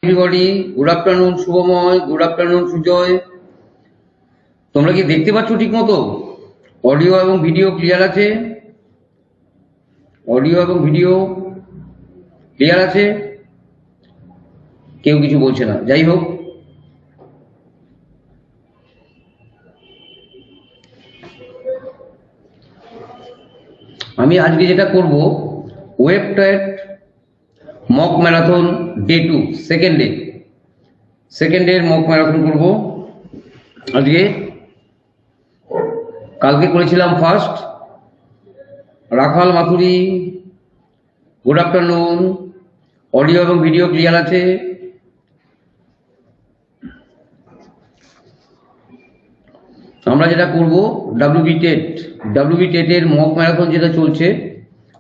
Everybody, good afternoon Shubhamay, good afternoon Sujoy. তোমরা কি দেখতে পাচ্ছ ঠিক মতো? অডিও এবং ভিডিও ক্লিয়ার আছে? অডিও এবং ভিডিও ক্লিয়ার আছে? কেউ কিছু বলছে না। যাই হোক, আমি আজকে যেটা করব, ওয়েবটেট মক ম্যারাথন ডে 2 সেকেন্ডের মক ম্যারাথন করব আজকে। কালকে করেছিলাম ফার্স্ট। রাখাল মাথুরি, গুড আফটারনুন। অডিও এবং ভিডিও ক্লিয়ার আছে? আমরা যেটা করব, ডাব্লিউবি টেটের মক ম্যারাথন যেটা চলছে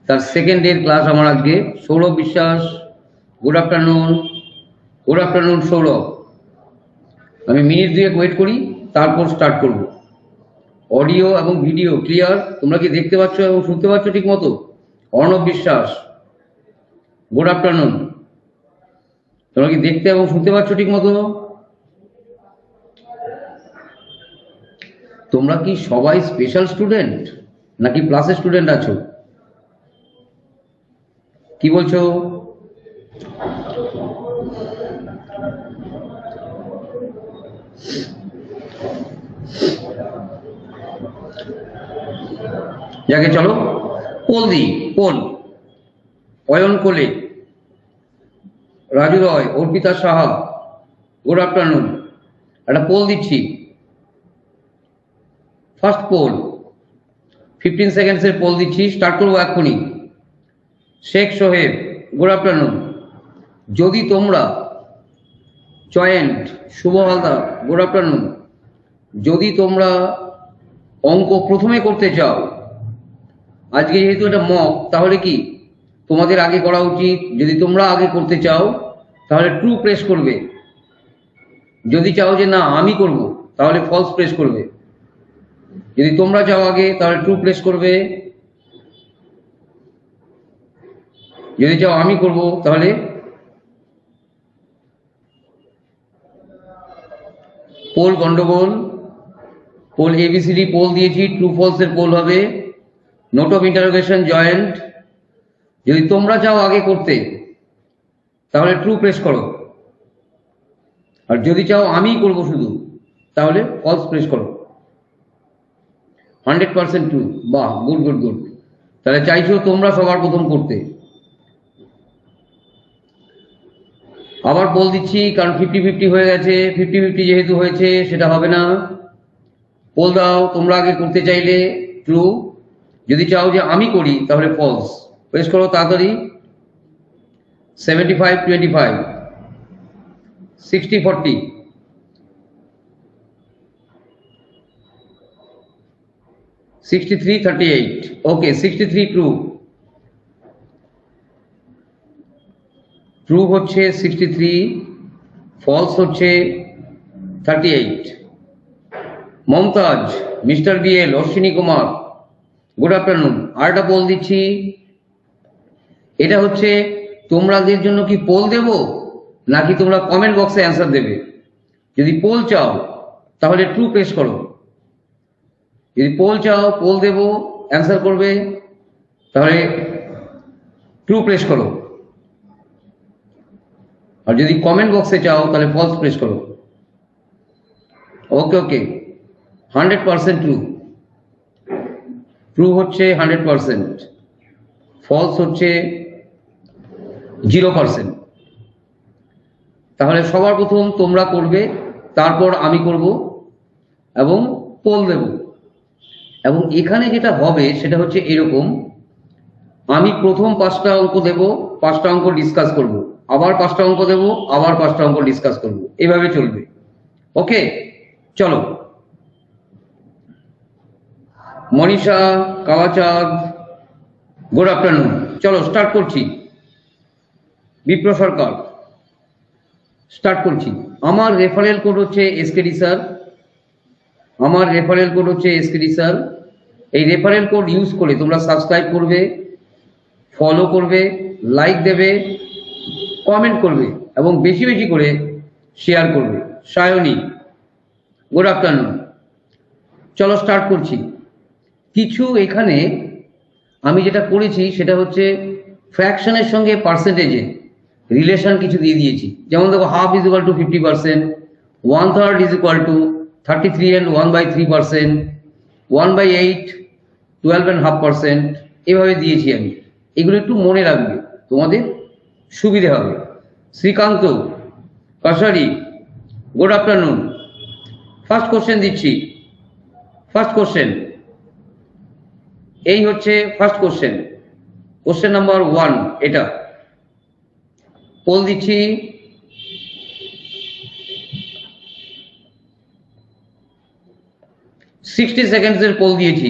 তার সেকেন্ডের ক্লাস আমার আজকে। সৌরভ বিশ্বাস, গুড আফটারনুন সৌরভ। আমি মিনিট দুয়েক ওয়েট করি, তারপর স্টার্ট করব। অডিও এবং ভিডিও ক্লিয়ার? তোমরা কি দেখতে পাচ্ছ এবং শুনতে পাচ্ছ ঠিক মতো? অর্ণব বিশ্বাস, গুড আফটারনুন। তোমরা কি দেখতে এবং শুনতে পাচ্ছ ঠিক মতো? তোমরা কি সবাই স্পেশাল স্টুডেন্ট নাকি প্লাসের স্টুডেন্ট আছো? কি বলছো? যাকে চলো পোল দি, পোল। অয়ন কোলে, রাজু রয়, অর্পিতা সাহা, গুড আফটারনুন। একটা পোল দিচ্ছি। ফার্স্ট পোল 15 সেকেন্ডসের পোল দিচ্ছি, স্টার্ট করবো এক্ষুনি। Sheikh Soheb, good afternoon. যদি তোমরা জয়েন্ট, শুভ হালদার, গুড আফটারনুন। যদি তোমরা অঙ্ক প্রথমে করতে চাও, আজকে যেহেতু এটা মক, তাহলে কি তোমাদের আগে করা উচিত? যদি তোমরা আগে করতে চাও তাহলে ট্রু প্রেস করবে। যদি চাও যে না আমি করব, তাহলে ফলস প্রেস করবে। যদি তোমরা চাও আগে, তাহলে ট্রু প্রেস করবে। যদি চাও আমি করব, তাহলে পোল গন্ডগোল। পোল এবিসিডি পোল দিয়েছি, ট্রু ফলস এর পোল হবে। Note of interrogation joint. যদি তোমরা চাও আগে করতে, তাহলে ট্রু প্রেস করো। আর যদি চাও আমি করব শুধু, তাহলে ফলস প্রেস করো। 100% ট্রু। বাহ, গুড। তাহলে চাইছো তোমরা সবার প্রথম করতে। আবার পোল দিচ্ছি, কারণ 50-50 হয়ে গেছে। 50-50 যেহেতু হয়েছে, সেটা হবে না। পোল দাও, তোমরা আগে করতে চাইলে ট্রু, যদি চাও যে আমি করি তাহলে ফলস। প্রেস করো তাড়াতাড়ি। 75-25, 60-40, 63-38। ওকে, 63 ট্রু হচ্ছে 63, ফলস হচ্ছে 38। Mumtaz, mister BL, Ashwini Kumar, good afternoon. আরেকটা পোল দিচ্ছি। এটা হচ্ছে তোমাদের জন্য কি পোল দেব নাকি তোমরা কমেন্ট বক্সে অ্যান্সার দেবে? যদি পোল চাও তাহলে ট্রু প্রেস করো। যদি পোল চাও, পোল দেব, অ্যান্সার করবে, তাহলে ট্রু প্রেস করো। আর যদি কমেন্ট বক্সে চাও তাহলে ফলস প্রেস করো। ওকে, 100% ট্রু হচ্ছে 100%, ফলস হচ্ছে 0%। তাহলে সবার প্রথম তোমরা করবে, তারপর আমি করব এবং পোল দেব। এবং এখানে যেটা হবে সেটা হচ্ছে এরকম, আমি প্রথম 5টা অঙ্ক দেব, 5টা অঙ্ক ডিসকাস করব, আবার 5টা অঙ্ক দেব, আবার 5টা অঙ্ক ডিসকাস করব, এভাবে চলবে। ওকে, চলো। Manisha, Kalachand, good afternoon. চলো স্টার্ট করছি। বিপ্র সরকার, স্টার্ট করছি। আমার রেফারেল কোড হচ্ছে এসকেডি স্যার। এই রেফারেল কোড ইউজ করে তোমরা সাবস্ক্রাইব করবে, ফলো করবে, লাইক দেবে, কমেন্ট করবে। এবং বেশি বেশি করে শেয়ার করবে। Sayani, good afternoon. চলো স্টার্ট করছি। কিছু এখানে আমি যেটা করেছি সেটা হচ্ছে ফ্র্যাকশনের সঙ্গে পার্সেন্টেজে রিলেশন কিছু দিয়ে দিয়েছি। যেমন দেখো, half is equal two 50%, 1/3 is equal two 33 and 1/3%, 1/8 12.5%, এভাবে দিয়েছি আমি। এগুলো একটু মনে রাখবে, তোমাদের সুবিধে হবে। Srikanth Kashari, good afternoon. First question দিচ্ছি। ফার্স্ট কোশ্চেন এই হচ্ছে ফার্স্ট কোশ্চেন, কোশ্চেন নাম্বার 1। এটা পোল দিচ্ছি। সিক্সটি সেকেন্ডসের পোল দিয়েছি,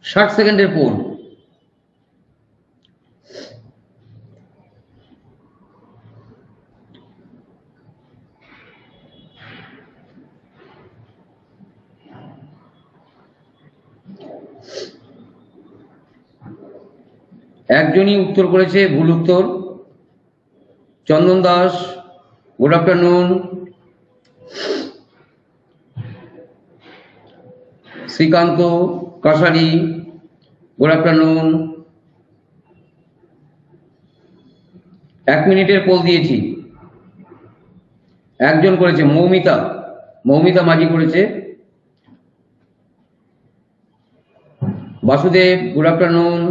60 সেকেন্ডের পোল। একজনই উত্তর করেছে, ভুল উত্তর। Chandan Das, good afternoon. Srikanth Kashari, good afternoon. 1 মিনিটের পোল দিয়েছি। একজন করেছে, মৌমিতা, মৌমিতা মাঝি করেছে। Basudeb, good afternoon.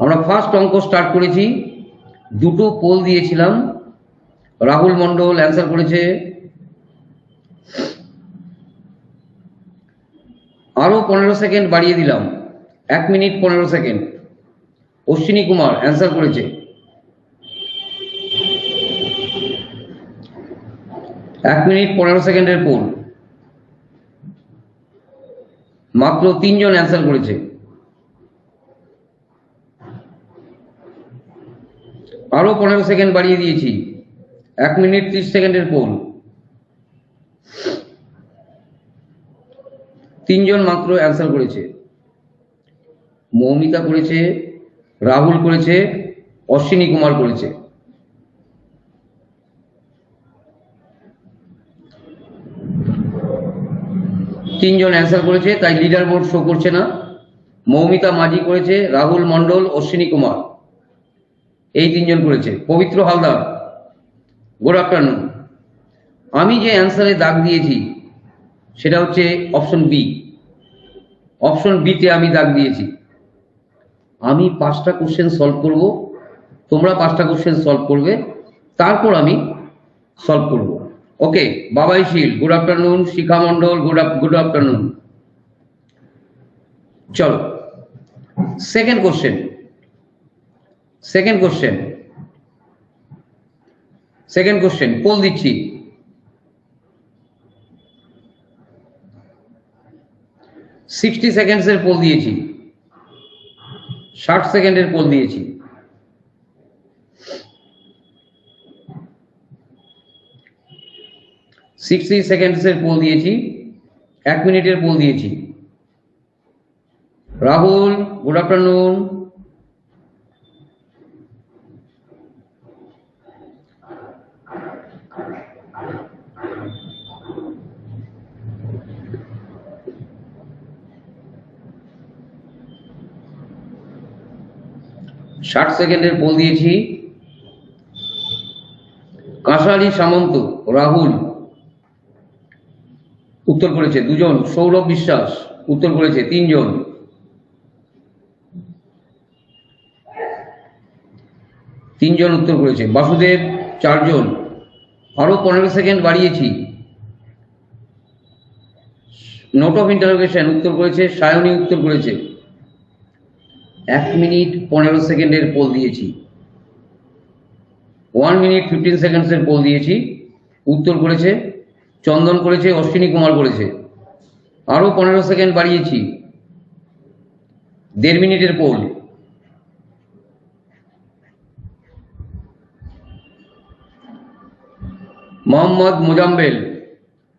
আমরা ফার্স্ট অঙ্ক স্টার্ট করেছি, দুটো পোল দিয়েছিলাম। রাহুল মন্ডল অ্যান্সার করেছে। আরো 15 সেকেন্ড বাড়িয়ে দিলাম, 1 minute 15 second. Ashwini Kumar answer করেছে। 1 মিনিট 15 সেকেন্ডের পোল। মাত্র 3 জন অ্যান্সার করেছে। আরো 15 সেকেন্ড বাড়িয়ে দিয়েছি, 1 মিনিট 30 সেকেন্ডের পোল। 3 জন মাত্র অ্যান্সার করেছে। মৌমিতা করেছে, রাহুল করেছে, অশ্বিনী কুমার করেছে। তিনজন অ্যান্সার করেছে, তাই লিডার বোর্ড শো করছে না। মৌমিতা মাঝি করেছে, রাহুল মন্ডল, অশ্বিনী কুমার, এই 3 জন করেছে। পবিত্র হালদার, গুড আফটারনুন। আমি যে অ্যান্সারে দাগ দিয়েছি সেটা হচ্ছে অপশন বি। অপশন বিতে আমি দাগ দিয়েছি। আমি 5টা কোশ্চেন সলভ করব, তোমরা 5টা কোশ্চেন সলভ করবে, তারপর আমি সলভ করব। Okay, Babai Shil, good afternoon. Shikha Mondal, good afternoon. চলো second question. Second question poll দিচ্ছি। সিক্সটি সেকেন্ডসের পোল দিয়েছি, 60 সেকেন্ডের পোল দিয়েছি। সিক্সটি সেকেন্ডসের পোল দিয়েছি, 1 মিনিটের পোল দিয়েছি। Rahul, good afternoon. ষাট সেকেন্ডের পোল দিয়েছি। কাঁসারি সামন্ত, রাহুল উত্তর করেছে 2 জন। সৌরভ বিশ্বাস উত্তর করেছে 3 জন। উত্তর করেছে। বাসুদেব 4 জন। আরো 15 সেকেন্ড বাড়িয়েছি। নোট অফ ইন্টারোগেশন উত্তর করেছে, সায়নী উত্তর করেছে। 1 মিনিট 15 সেকেন্ডের পোল দিয়েছি। 1 মিনিট 15 সেকেন্ডসের পোল দিয়েছি। উত্তর করেছে চন্দন করেছে, অশ্বিনী কুমার করেছে। আরো 15 সেকেন্ড বাড়িয়েছি, 1.5 মিনিটের পোল। মোহাম্মদ মোজাম্বেল,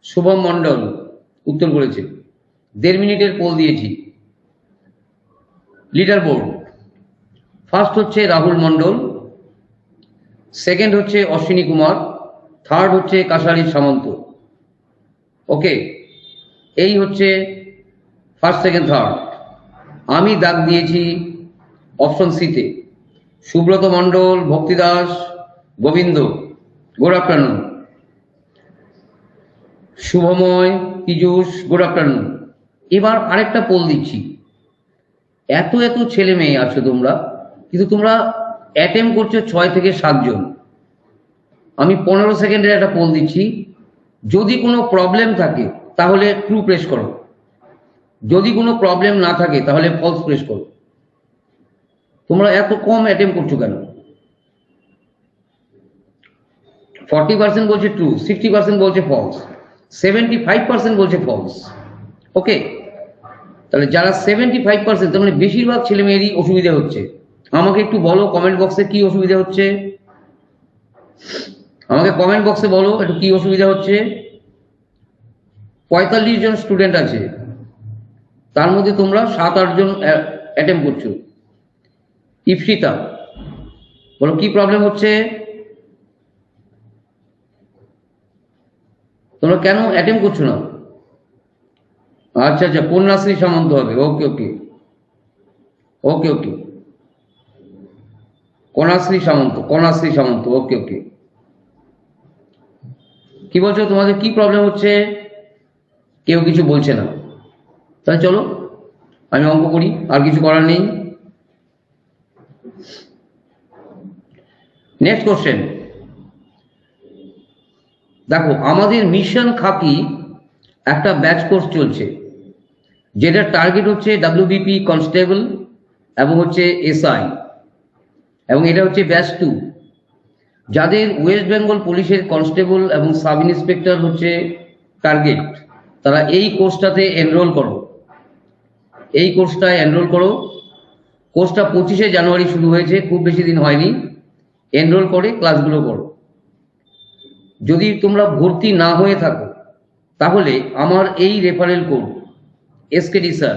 শুভম মন্ডল উত্তর করেছে। 1.5 মিনিটের পোল দিয়েছি। লিডার বোর্ড ফার্স্ট হচ্ছে রাহুল মন্ডল, সেকেন্ড হচ্ছে অশ্বিনী কুমার, থার্ড হচ্ছে কাশারি সামন্ত। ওকে, এই হচ্ছে ফার্স্ট সেকেন্ড থার্ড। আমি দাগ দিয়েছি অপশন সিতে, Subrata Mondal, Bhakti Das, Gobinda. Good afternoon. Shubhamay, Piyush, good afternoon. এবার আরেকটা পোল দিচ্ছি। এত এত ছেলে মেয়ে আছো তোমরা, কিন্তু তোমরা অ্যাটেম্প করছো 6 থেকে 7 জন। আমি 15 সেকেন্ডের একটা পোল দিচ্ছি। যদি কোনো প্রবলেম থাকে তাহলে ট্রু প্রেস করো, যদি কোনো প্রবলেম না থাকে তাহলে ফলস প্রেস করো। তোমরা এত কম অ্যাটেম্প করছো কেন? 40% বলছে ট্রু, 60% বলছে ফলস, 75% বলছে ফলস। ওকে, তাহলে যারা 75%, তার মানে বেশিরভাগ ছেলে মেয়েরই অসুবিধা হচ্ছে। আমাকে একটু বলো কমেন্ট বক্সে কি অসুবিধা হচ্ছে, আমাকে কমেন্ট বক্সে বলো একটু কি অসুবিধা হচ্ছে। 45 জন স্টুডেন্ট আছে, তার মধ্যে তোমরা 7-8 জন অ্যাটেম্প করছো। ইপসিতা, বলো কি প্রবলেম হচ্ছে, তোমরা কেন অ্যাটেম্প করছো না? আচ্ছা আচ্ছা, কন্যাশ্রী সামন্ত হবে। ওকে ওকে ওকে ওকে, কন্যাশ্রী সামন্ত, কন্যাশ্রী সামন্ত। ওকে ওকে, কি বলছো, তোমাদের কি প্রবলেম হচ্ছে? কেউ কিছু বলছে না। তাহলে চলো আমি অঙ্ক করি, আর কিছু করার নেই। নেক্সট কোশ্চেন দেখো, আমাদের মিশন খাকি একটা ব্যাচ কোর্স চলছে, যেটার টার্গেট হচ্ছে ডাব্লিউবিপি কনস্টেবল এবং হচ্ছে এসআই, এবং এটা হচ্ছে ব্যাচ 2। যাদের ওয়েস্ট বেঙ্গল পুলিশের কনস্টেবল এবং সাব ইন্সপেক্টর হচ্ছে টার্গেট, তারা এই কোর্সটাতে এনরোল করো, এই কোর্সটায় এনরোল করো। কোর্সটা 25শে জানুয়ারি শুরু হয়েছে, খুব বেশি দিন হয়নি। এনরোল করে ক্লাসগুলো করো। যদি তোমরা ভর্তি না হয়ে থাকো তাহলে আমার এই রেফারেল কোড এসকেডি স্যার,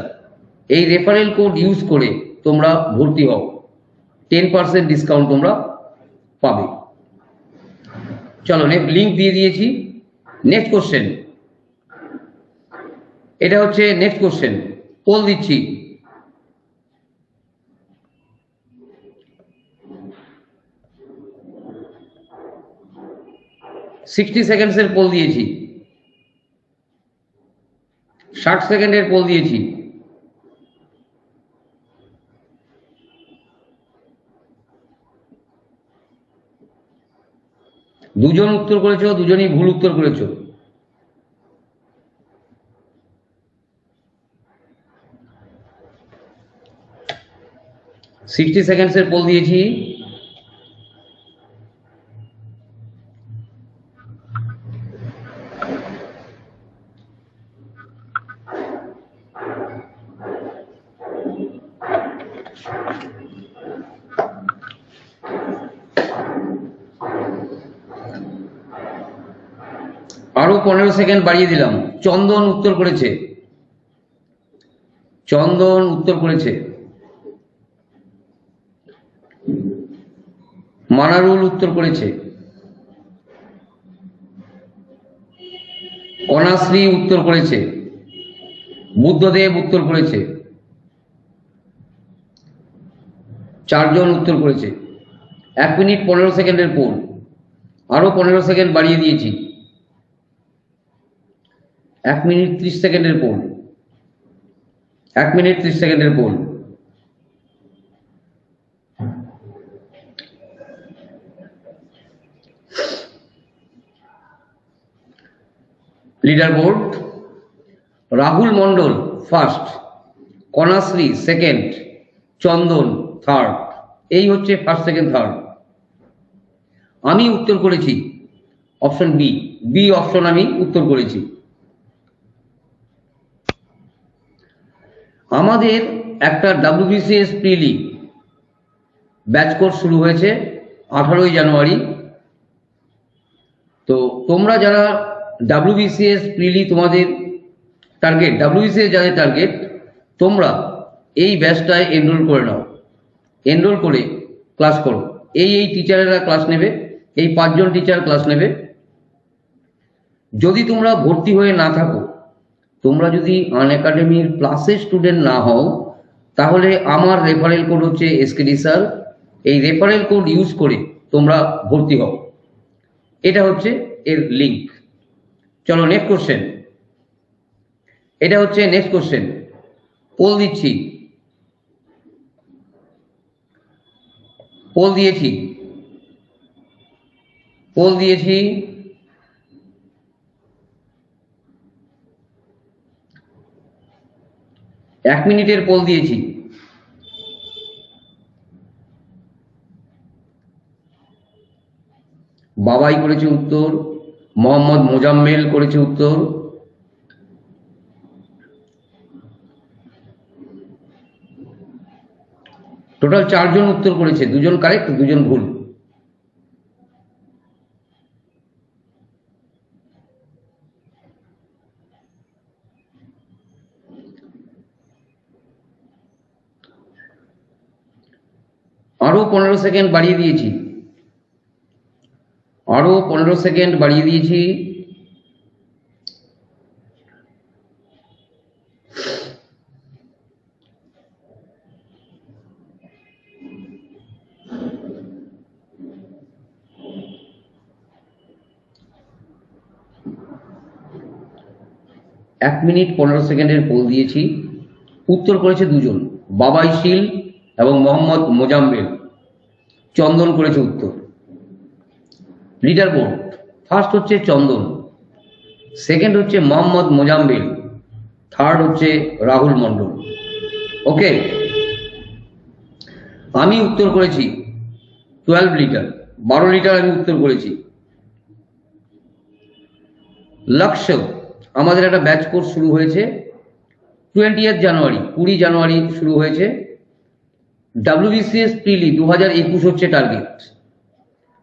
এই রেফারেল কোড ইউজ করে তোমরা ভর্তি হও, 10% ডিসকাউন্ট তোমরা পাবে। চলো লিঙ্ক দিয়ে দিয়েছি। নেক্সট কোশ্চেন, এটা হচ্ছে নেক্সট কোশ্চেন, পোল দিচ্ছি। সিক্সটি সেকেন্ডসের পোল দিয়েছি, 60 সেকেন্ডের পোল দিয়েছি। দুজন উত্তর করেছো, দুজনই ভুল উত্তর করেছো। সিক্সটি সেকেন্ডসের পোল দিয়েছি। আরো 15 সেকেন্ড বাড়িয়ে দিলাম। চন্দন উত্তর করেছে, চন্দন উত্তর করেছে। মানারুল উত্তর করেছে, কণাশ্রী উত্তর করেছে, বুদ্ধদেব উত্তর করেছে, 4 জন উত্তর করেছে। 1 মিনিট 15 সেকেন্ডের পোল, আরো 15 সেকেন্ড বাড়িয়ে দিয়েছি। 1 মিনিট 30 সেকেন্ডের পোল, 1 মিনিট 30 সেকেন্ডের poll. Leaderboard, Rahul Mondal first, Kanashree second, Chandan third. এই হচ্ছে ফার্স্ট সেকেন্ড থার্ড। আমি উত্তর করেছি অপশন বি, বি অপশন আমি উত্তর করেছি। আমাদের একটা ডাব্লিউবিসিএস প্রিলি ব্যাচ কোর্স শুরু হয়েছে 18ই জানুয়ারি। তো তোমরা যারা ডাব্লিউবিসিএস প্রিলি তোমাদের টার্গেট, ডাব্লিউবিসিএস যাদের টার্গেট, তোমরা এই ব্যাচটায় এনরোল করে নাও, এনরোল করে ক্লাস করো। এই টিচারেরা ক্লাস নেবে, এই 5 জন টিচার ক্লাস নেবে। যদি তোমরা ভর্তি হয়ে না থাকো, তোমরা যদি আনএকাডেমির প্লাসের স্টুডেন্ট না হও, তাহলে আমার রেফারেল কোড হচ্ছে এসকেডি স্যার। এই রেফারেল কোড ইউজ করে তোমরা ভর্তি হও। এটা হচ্ছে এর লিঙ্ক। চলো নেক্সট কোশ্চেন। এটা হচ্ছে নেক্সট কোশ্চেন। পোল দিচ্ছি, পোল দিয়েছি, পোল দিয়েছি। এক মিনিটের পোল দিয়েছি। বাবাই করেছে উত্তর, মোহাম্মদ মোজাম্মেল করেছে উত্তর। টোটাল 4 জন উত্তর করেছে, 2 জন কারেক্ট, 2 জন ভুল। আরো 15 সেকেন্ড বাড়িয়ে দিয়েছি, আরো 15 সেকেন্ড বাড়িয়ে দিয়েছি। এক মিনিট 15 সেকেন্ডের পোল দিয়েছি। উত্তর করেছে 2 জন, বাবাই শীল এবং মোহাম্মদ মোজাম্মেল। চন্দন করেছে উত্তর। লিডার বোর্ড, ফার্স্ট হচ্ছে চন্দন, সেকেন্ড হচ্ছে মোহাম্মদ মোজাম্মেল, থার্ড হচ্ছে রাহুল মন্ডল। ওকে, আমি উত্তর করেছি 12 লিটার, 12 লিটার আমি উত্তর করেছি। লক্ষ্য, আমাদের একটা ব্যাচ কোর্স শুরু হয়েছে 20 জানুয়ারি, 20 জানুয়ারি শুরু হয়েছে। WBCS প্রিলি 2021 হচ্ছে টার্গেট।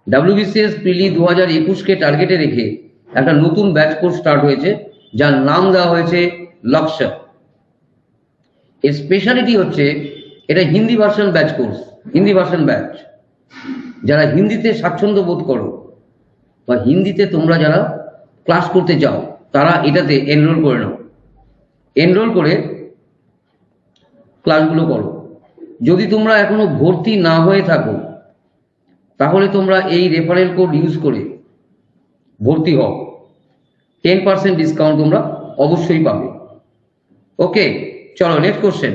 WBCS প্রিলি 2021কে টার্গেটে রেখে একটা নতুন ব্যাচ কোর্স স্টার্ট হয়েছে, যার নাম দেওয়া হয়েছে লক্ষ্য। এর স্পেশালিটি হচ্ছে এটা Hindi version batch course, Hindi version batch. যারা হিন্দিতে স্বাচ্ছন্দ্য বোধ করো বা হিন্দিতে তোমরা যারা ক্লাস করতে চাও, তারা এটাতে এনরোল করে নাও। এনরোল করে ক্লাসগুলো করো। যদি তোমরা এখনো ভর্তি না হয়ে থাকো, তাহলে তোমরা এই রেফারেল কোড ইউজ করে ভর্তি হও। 10% ডিসকাউন্ট তোমরা অবশ্যই পাবে। ওকে, চলো নেক্সট কোশ্চেন।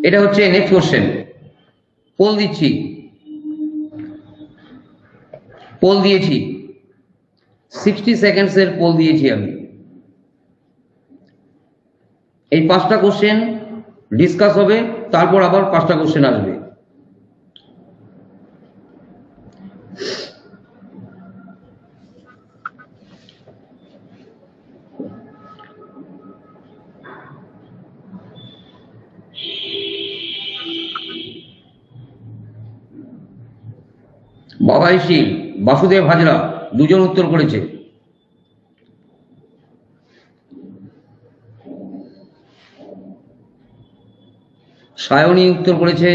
এটা হচ্ছে নেক্সট কোশ্চেন। পোল দিচ্ছি, পোল দিয়েছি, 60 সেকেন্ডসের পোল দিয়েছি আমি। এই 5টা কোশ্চেন ডিসকাস হবে, তারপর আবার 5টা কোশ্চেন আসবে। বাবাই শীল, বাসুদেব হাজরা 2 জন উত্তর করেছে। সায়নী উত্তর করেছে।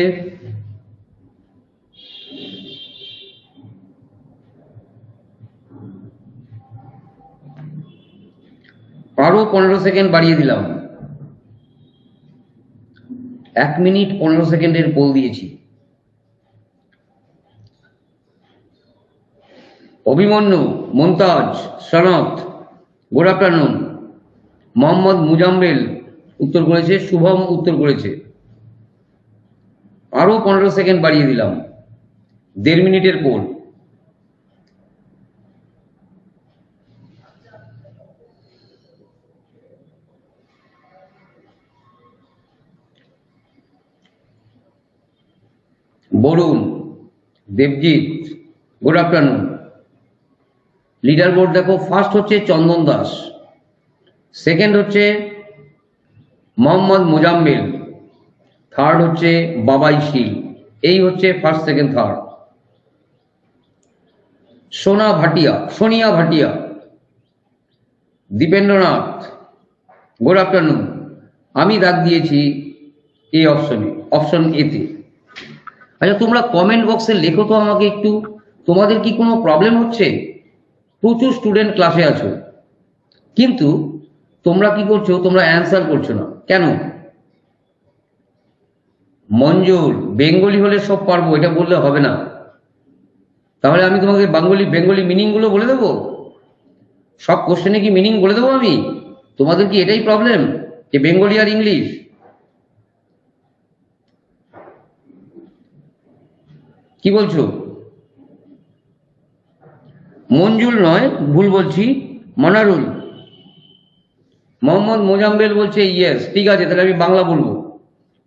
আরো 15 সেকেন্ড বাড়িয়ে দিলাম। 1 মিনিট 15 সেকেন্ডের পোল দিয়েছি। Abhimanyu, Mumtaz, Sanat, good afternoon. মোহাম্মদ মুজাম্মেল উত্তর করেছে, শুভম উত্তর করেছে। আরো 15 সেকেন্ড বাড়িয়ে দিলাম। 1.5 মিনিটের poll. Barun, Debjit, good afternoon. Leader board দেখো, ফার্স্ট হচ্ছে চন্দন দাস, সেকেন্ড হচ্ছে মোহাম্মদ মোজাম্মেল, থার্ড হচ্ছে বাবাই শীল। এই হচ্ছে ফার্স্ট, সেকেন্ড, থার্ড। সোনা ভাটিয়া, সোনিয়া ভাটিয়া, দীপেন্দ্রনাথ, গুড আফটারনুন। আমি দাগ দিয়েছি অপশন এতে। আচ্ছা, তোমরা কমেন্ট বক্সে লেখো তো আমাকে একটু, তোমাদের কি কোনো প্রবলেম হচ্ছে? প্রচুর স্টুডেন্ট ক্লাসে আছো, কিন্তু তোমরা কি করছো? তোমরা অ্যান্সার করছো না কেন? মঞ্জুর, বেঙ্গলি হলে সব পারবো এটা বললে হবে না। তাহলে আমি তোমাকে বেঙ্গলি মিনিং গুলো বলে দেবো? সব কোশ্চেনে কি মিনিং বলে দেবো আমি? তোমাদের কি এটাই প্রবলেম যে বেঙ্গলি আর ইংলিশ? কি বলছো? মঞ্জুল নয়, ভুল বলছি, মনারুল। মোহাম্মদ মোজাম্বেল বলছে ইয়েস। ঠিক আছে, তাহলে আমি বাংলা বলবো।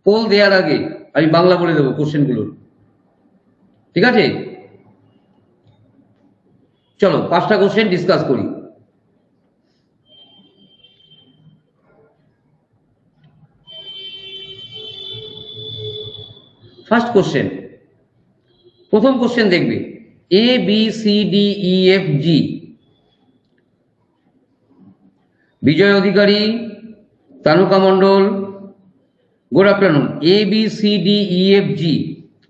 পোল দেওয়ার আগে আমি বাংলা বলে দেবো কোশ্চেনগুলোর। ঠিক আছে, চলো 5টা কোশ্চেন ডিসকাস করি। ফার্স্ট কোশ্চেন, প্রথম কোশ্চেন দেখবে, A B C D E F G. Bijoy Adhikari, Tanuka Mondal, good afternoon. A B C D E F G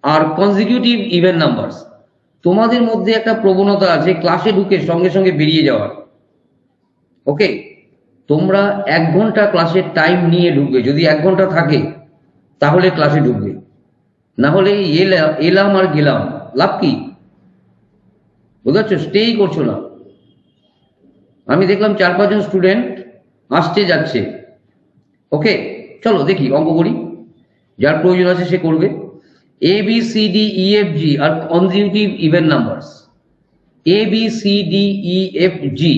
are consecutive even numbers. তোমাদের মধ্যে একটা প্রবণতা আছে ক্লাসে ঢুকে সঙ্গে সঙ্গে বেরিয়ে যাওয়ার। ওকে, তোমরা 1 ঘন্টা ক্লাসের টাইম নিয়ে ঢুকবে। যদি 1 ঘন্টা থাকে তাহলে ক্লাসে ঢুকবে, না হলে এলাম আর গেলাম, লাভ কি? বুঝতে পারছো? স্টেই করছো না। আমি দেখলাম 4-5 জন স্টুডেন্ট আসছে যাচ্ছে। ওকে, চলো দেখি, অঙ্ক করি। যার প্রয়োজন আছে সে করবে। A B C D E F G are consecutive even numbers. A B C D E F G,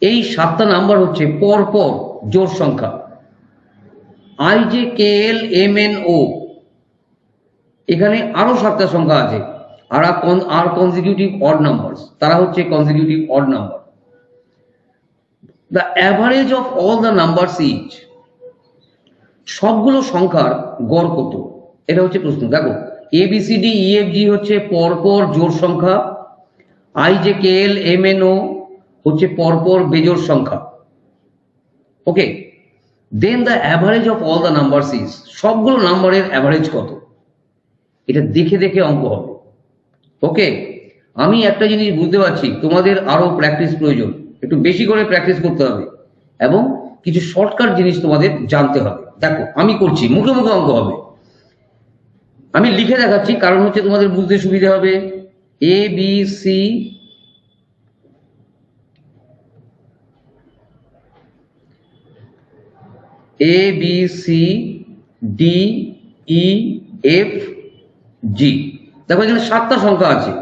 এই 7টা নাম্বার হচ্ছে পরপর জোড় সংখ্যা। I J K L M N O, এখানে আরো 7টা সংখ্যা আছে। আর কনজিকিউটিভ অড নাম্বারস, তারা হচ্ছে consecutive odd number. The average of all the numbers is, সবগুলো সংখ্যার গড় কত? এটা হচ্ছে প্রশ্ন। দেখো, A B C D E F G হচ্ছে পরপর জোড় সংখ্যা, I J K L M N O হচ্ছে পরপর বেজোড় সংখ্যা। Okay, then the average of all the numbers is, সবগুলো নাম্বারের অ্যাভারেজ কত? এটা দেখে দেখে অঙ্ক হবে। ওকে, আমি একটা জিনিস বুঝতে পারছি, তোমাদের আরো প্র্যাকটিস প্রয়োজন, একটু বেশি করে প্র্যাকটিস করতে হবে এবং কিছু শর্টকাট জিনিস তোমাদের জানতে হবে। দেখো, আমি করছি, মুখে মুখে অঙ্ক হবে। আমি লিখে দেখাচ্ছি, কারণ হচ্ছে তোমাদের বুঝতে সুবিধা হবে। A B C A B C D E F G. দেখো, এখানে 7টা সংখ্যা আছে,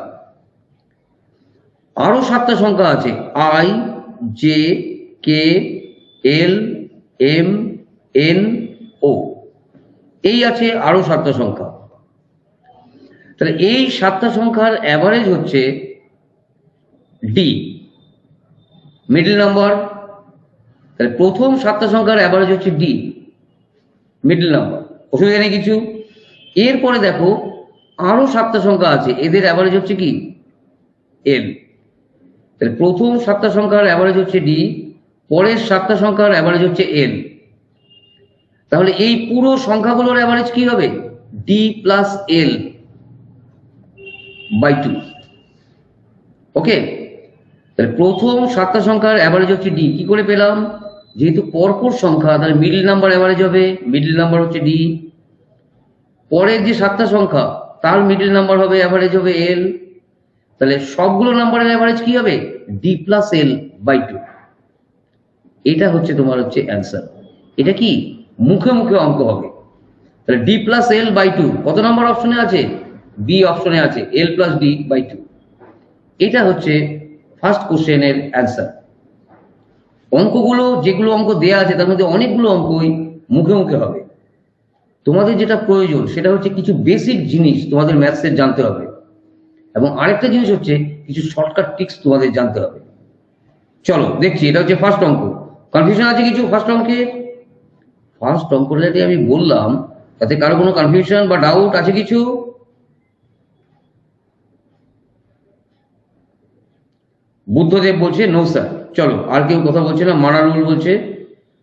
আরো 7টা সংখ্যা আছে। I J K L M N O, এই আছে আরো 7টা সংখ্যা। তাহলে এই 7টা সংখ্যার অ্যাভারেজ হচ্ছে ডি, মিডল নাম্বার। তাহলে প্রথম 7টা সংখ্যার অ্যাভারেজ হচ্ছে ডি, মিডল নাম্বার, অসুবিধা নেই কিছু। এরপরে দেখো আরো 7টা সংখ্যা আছে, এদের অ্যাভারেজ হচ্ছে কি? এল। তাহলে প্রথম 7টা সংখ্যার অ্যাভারেজ হচ্ছে ডি, পরের 7টা সংখ্যার অ্যাভারেজ হচ্ছে এল। তাহলে এই পুরো সংখ্যাগুলোর অ্যাভারেজ কি হবে? D plus L by 2। Okay, তাহলে প্রথম 7টা সংখ্যার অ্যাভারেজ হচ্ছে ডি। কি করে পেলাম? যেহেতু পরপর সংখ্যা, তাহলে মিডল নাম্বার অ্যাভারেজ হবে, মিডল নাম্বার হচ্ছে ডি। পরের যে 7টা সংখ্যা তার মিডল নাম্বার হবে, অ্যাভারেজ হবে এল। তাহলে সবগুলো নাম্বারের অ্যাভারেজ কি হবে? D plus L by 2। এটা হচ্ছে তোমার হচ্ছে অ্যান্সার। এটা কি মুখে মুখে অঙ্ক হবে। তাহলে ডি প্লাস এল বাই 2 কত নম্বর অপশনে আছে? বি অপশনে আছে, এল প্লাস ডি বাই 2। এটা হচ্ছে ফার্স্ট কোশ্চেনের অ্যান্সার। অঙ্কগুলো, যেগুলো অঙ্ক দেয়া আছে তার মধ্যে অনেকগুলো অঙ্কই মুখে মুখে হবে। তোমাদের যেটা প্রয়োজন সেটা হচ্ছে কিছু বেসিক জিনিস তোমাদের ম্যাথসের জানতে হবে, এবং আরেকটা জিনিস হচ্ছে কিছু শর্টকাট ট্রিক্স তোমাদের জানতে হবে। চলো দেখছি, এটা হচ্ছে ফার্স্ট অঙ্ক। কনফিউশন আছে কিছু ফার্স্ট অঙ্কে? ফার্স্ট অঙ্কটাতে আমি বললাম, তাতে কারো কোনো কনফিউশন বা ডাউট আছে কিছু? বুদ্ধদেব বলছে নো স্যার। চলো, আর কেউ কথা বলছে না। মানারুল বলছে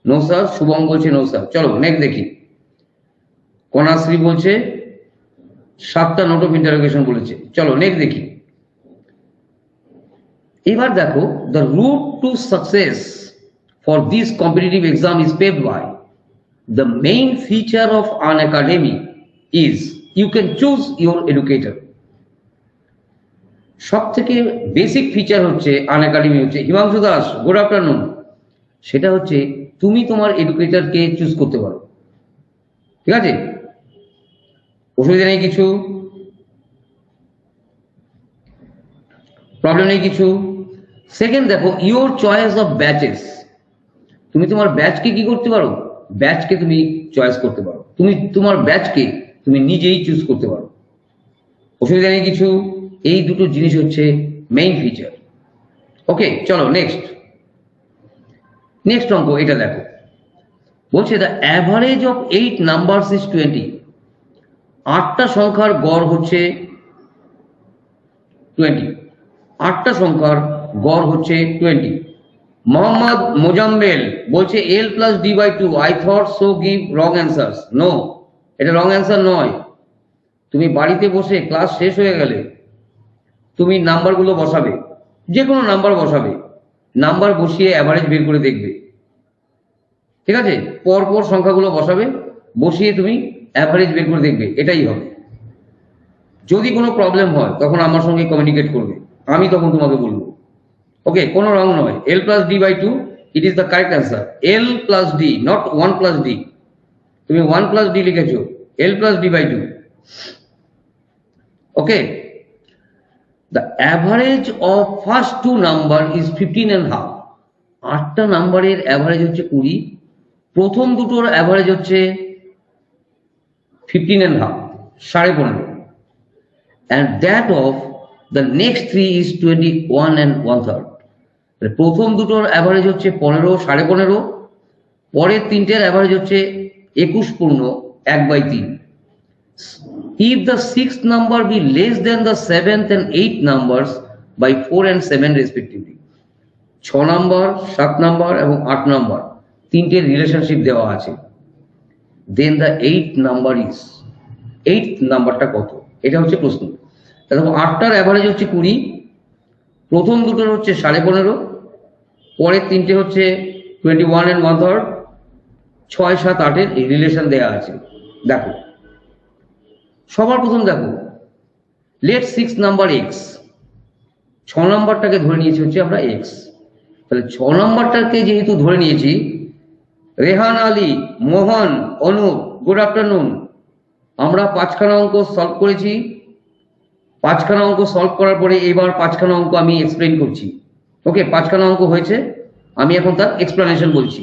নো স্যার, শুভম বলছে নো স্যার। চলো নেক্সট দেখি। কনাশ্রী বলছে 7টা নোট অফ ইন্টারোগেশন বলেছে। চলো নেক্সট দেখি। এবার দেখো, the route to success for this competitive exam is paved by the main feature of Unacademy is you can choose your educator. সব থেকে বেসিক ফিচার হচ্ছে আন একাডেমি হচ্ছে, হিমাংশু দাস গুড আফটারনুন, সেটা হচ্ছে তুমি তোমার এডুকেটরকে চুজ করতে পারো। ঠিক আছে, অসুবিধা নেই কিছু, প্রবলেম নেই কিছু। সেকেন্ড দেখো, ইউর চয়েস অফ ব্যাচেস, তুমি তোমার ব্যাচকে কি করতে পারো, ব্যাচকে তুমি চয়েস করতে পারো, তুমি তোমার ব্যাচকে তুমি নিজেই চুজ করতে পারো, অসুবিধা নেই কিছু। এই দুটো জিনিস হচ্ছে মেইন ফিচার। ওকে চলো নেক্সট অঙ্ক এটা দেখো, বলছে the average of 8 numbers is 20। 8টা সংখ্যার গড় হচ্ছে 20, 8টা সংখ্যার গড় হচ্ছে 20। মোহাম্মদ মোজাম্মেল বলছে L plus D by 2, I thought so, give wrong answers. No, এটা রং অ্যান্সার নয়। তুমি বাড়িতে বসে ক্লাস শেষ হয়ে গেলে তুমি নাম্বারগুলো বসাবে, যে কোনো নাম্বার বসাবে, নাম্বার বসিয়ে অ্যাভারেজ বের করে দেখবে। ঠিক আছে, পরপর সংখ্যাগুলো বসাবে, বসিয়ে তুমি অ্যাভারেজ বের করে দেখবে, এটাই হবে। যদি কোনো প্রবলেম হয় তখন আমার সঙ্গে কমিউনিকেট করবে, আমি তখন তোমাকে বলবো। ওকে, কোনো রং নয়, L plus D by 2 it is the correct answer. L plus D, not 1 plus D. তুমি 1 প্লাস ডি লিখেছো, L plus D by 2। Okay, the average of first two number is 15.5। 8টা নাম্বারের অ্যাভারেজ হচ্ছে 20, প্রথম দুটোর average হচ্ছে 15.5, 15.5, and that of the next three is 21 and 1/3। প্রথম দুটোর অ্যাভারেজ হচ্ছে 15, 15.5, পরের তিনটের অ্যাভারেজ হচ্ছে 21.1/3। If the 6th number be less than the 7th and 8th numbers by 4 and 7 respectively, 6 number, 7 number এবং 8 নাম্বার তিনটের রিলেশনশিপ দেওয়া আছে, then the 8th number is, 8th নাম্বারটা কত, এটা হচ্ছে প্রশ্ন। দেখো 8টার অ্যাভারেজ হচ্ছে 20, প্রথম দুটোর হচ্ছে 15.5, পরের তিনটে হচ্ছে 21 and 1/3, 6, 7, 8-এর রিলেশন দেওয়া আছে। দেখো সবার প্রথম দেখো, লেট 6 নাম্বার এক্স, 6 নাম্বারটাকে ধরে নিয়েছি হচ্ছে আমরা এক্স, তাহলে 6 নাম্বারটাকে যেহেতু ধরে নিয়েছি, রেহান আলী, মোহন, অনুপ গুড আফটারনুন, আমরা 5খানা অঙ্ক সলভ করেছি। 5খানা অঙ্ক সলভ করার পরে এবার 5খানা অঙ্ক আমি এক্সপ্লেন করছি। ওকে, 5খানা অঙ্ক হয়েছে, আমি এখন তার এক্সপ্লেনেশন বলছি।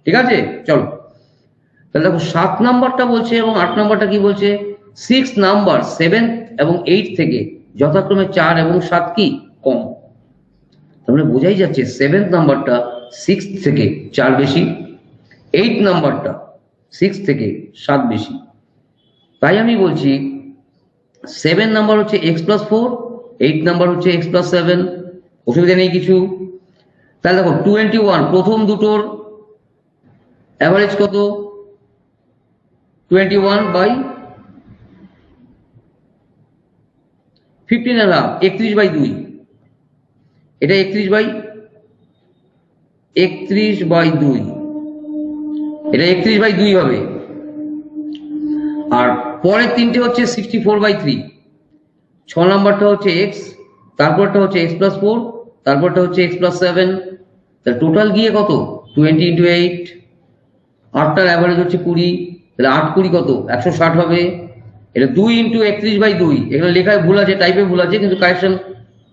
ঠিক আছে, চলো তাহলে দেখো 7 নাম্বারটা বলছে এবং 8 নাম্বারটা কি বলছে, 6 নাম্বার 7 এবং 8 থেকে যথাক্রমে 4 এবং 7 কি কম। তার মানে বোঝাই যাচ্ছে 7th নাম্বারটা 6 থেকে 4 বেশি, 8 নাম্বারটা 6 থেকে 7 বেশি। তাই আমি বলছি 7 নাম্বার হচ্ছে x+4, 8 নাম্বার হচ্ছে x+7, অসুবিধা নেই কিছু। তাহলে দেখো 21, প্রথম দুটোর অ্যাভারেজ কত, 21 বাই 15.5, 31/2, এটা 31/2, এটা 31/2 হবে। আর পরের তিনটে হচ্ছে 64/3, 6 নাম্বারটা হচ্ছে x, তারপরটা হচ্ছে x+4, তারপরটা হচ্ছে x+7, তাহলে টোটাল গিয়ে কত 20 × 8, 8টার অ্যাভারেজ হচ্ছে 20, তাহলে 8 20 কত 160 হবে। এটা 2 × 31/2, এখানে লেখায় ভুল আছে, টাইপে ভুল আছে, কিন্তু কারেকশন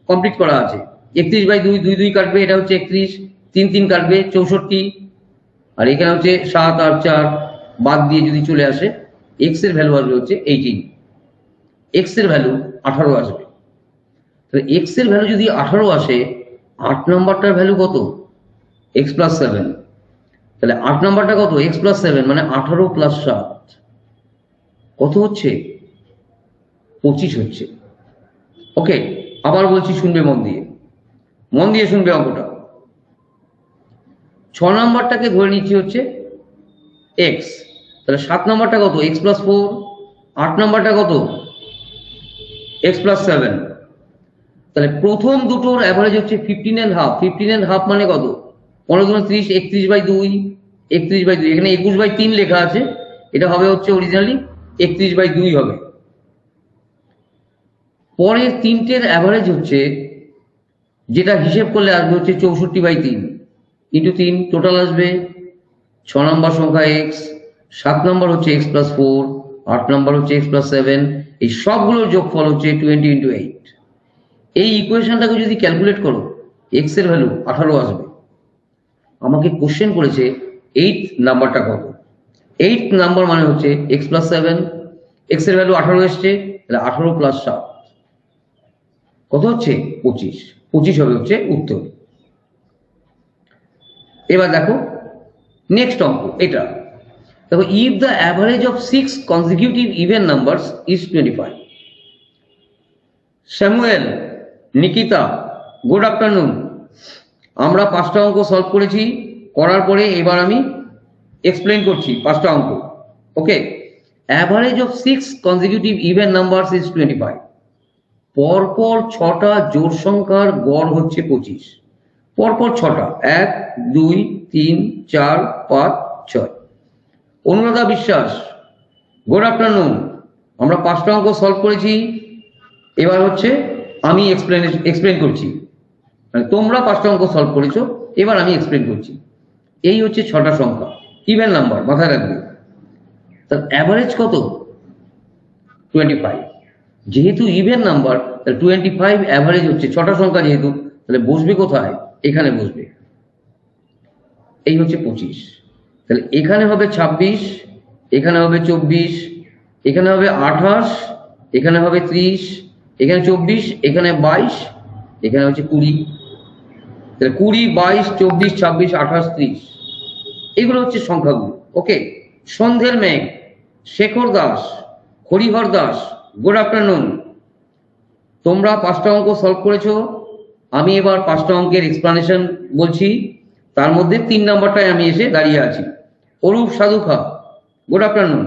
কমপ্লিট করা আছে। 31/2, 2 2 কাটবে, এটা হচ্ছে 31, 3 3 কাটবে 64, আর এখানে হচ্ছে 7 আর 4 বাদ দিয়ে যদি চলে আসে, এক্স এর ভ্যালু আসবে হচ্ছে 18, এক্স এর ভ্যালু 18 আসবে। তাহলে এক্স এর ভ্যালু যদি 18 আসে, 8 নাম্বারটার ভ্যালু কত, x+7, তাহলে 8 নাম্বারটা কত, x+7, মানে 18 + 7 কত হচ্ছে, 25 হচ্ছে। ওকে, আবার বলছি, শুনবে মন দিয়ে শুনবে অঙ্কটা। 6 নাম্বারটাকে ধরে নিচ্ছি হচ্ছে x, তাহলে 7 নাম্বারটা কত, x+4, 8 নাম্বারটা কত এক্স প্লাস 7। তাহলে প্রথম দুটোর অ্যাভারেজ হচ্ছে 15.5। 15.5 মানে কত? 15 × 30, 31/2। 31/2, এখানে 21/3 লেখা আছে, এটা হবে হচ্ছে অরিজিনালি 31/2 হবে। পরের তিনটের অ্যাভারেজ হচ্ছে, যেটা হিসেব করলে আসবে হচ্ছে 64/3 ইন্টু 3, টোটাল আসবে 6 নম্বর সংখ্যা এক্স, 7 নম্বর হচ্ছে এক্স প্লাস 4, 8 নম্বর হচ্ছে এক্স প্লাস 7, এই সবগুলোর যোগফল হচ্ছে 20 × 8। এই ইকুয়েশনটাকে যদি ক্যালকুলেট করো, এক্স এর ভ্যালু 18 আসবে। আমাকে কোশ্চেন করেছে 8 নাম্বারটা কত। 8 নাম্বার মানে হচ্ছে এক্স প্লাস 7, এক্স এর ভ্যালু 18 এসছে, তাহলে 18 + 7 কত হচ্ছে? 25। 25 হবে হচ্ছে উত্তর। এবার দেখো নেক্সট অঙ্ক, এটা দেখো, if the average of 6 consecutive even numbers is 25। Samuel, Nikita, good afternoon. আমরা 5টা অঙ্ক সলভ করেছি, করার পরে এবার আমি এক্সপ্লেন করছি 5টা অঙ্ক। Okay, average of 6 consecutive even numbers is 25। পরপর 6টা জোড় সংখ্যার গড় হচ্ছে 25। পরপর 6টা, 1 2 3 4 5 6। অনুরাধা বিশ্বাস, গুড আফটারনুন। আমরা 5টা অঙ্ক সলভ করেছি, এবার হচ্ছে আমি এক্সপ্লেন করছি। মানে তোমরা 5টা অঙ্ক সলভ করেছো, এবার আমি এক্সপ্লেন করছি। এই হচ্ছে 6টা সংখ্যা ইভেন নাম্বার, মাথায় রাখবে। তার অ্যাভারেজ কত? 25। যেহেতু ইভেন নাম্বার, তাহলে 25 অ্যাভারেজ হচ্ছে। 6টা সংখ্যা যেহেতু, তাহলে বসবে কোথায়? এখানে বসবে। এই হচ্ছে 25। তাহলে এখানে হবে 26, এখানে হবে 24, এখানে হবে 28, এখানে হবে 30, এখানে 24, এখানে 22, এখানে হচ্ছে 20। তাহলে 20, 22, 24, 26, 28, 30, এগুলো হচ্ছে সংখ্যাগুলো। ওকে, সন্ধ্যের মেঘ, শেখর দাস, হরিহর দাস, গুড আফটারনুন। তোমরা 5টা অঙ্ক সলভ করেছো, আমি এবার 5টা অঙ্কের এক্সপ্লানেশন বলছি। তার মধ্যে 3 নাম্বারটায় আমি এসে দাঁড়িয়ে আছি। Arup Sadhukha, good afternoon.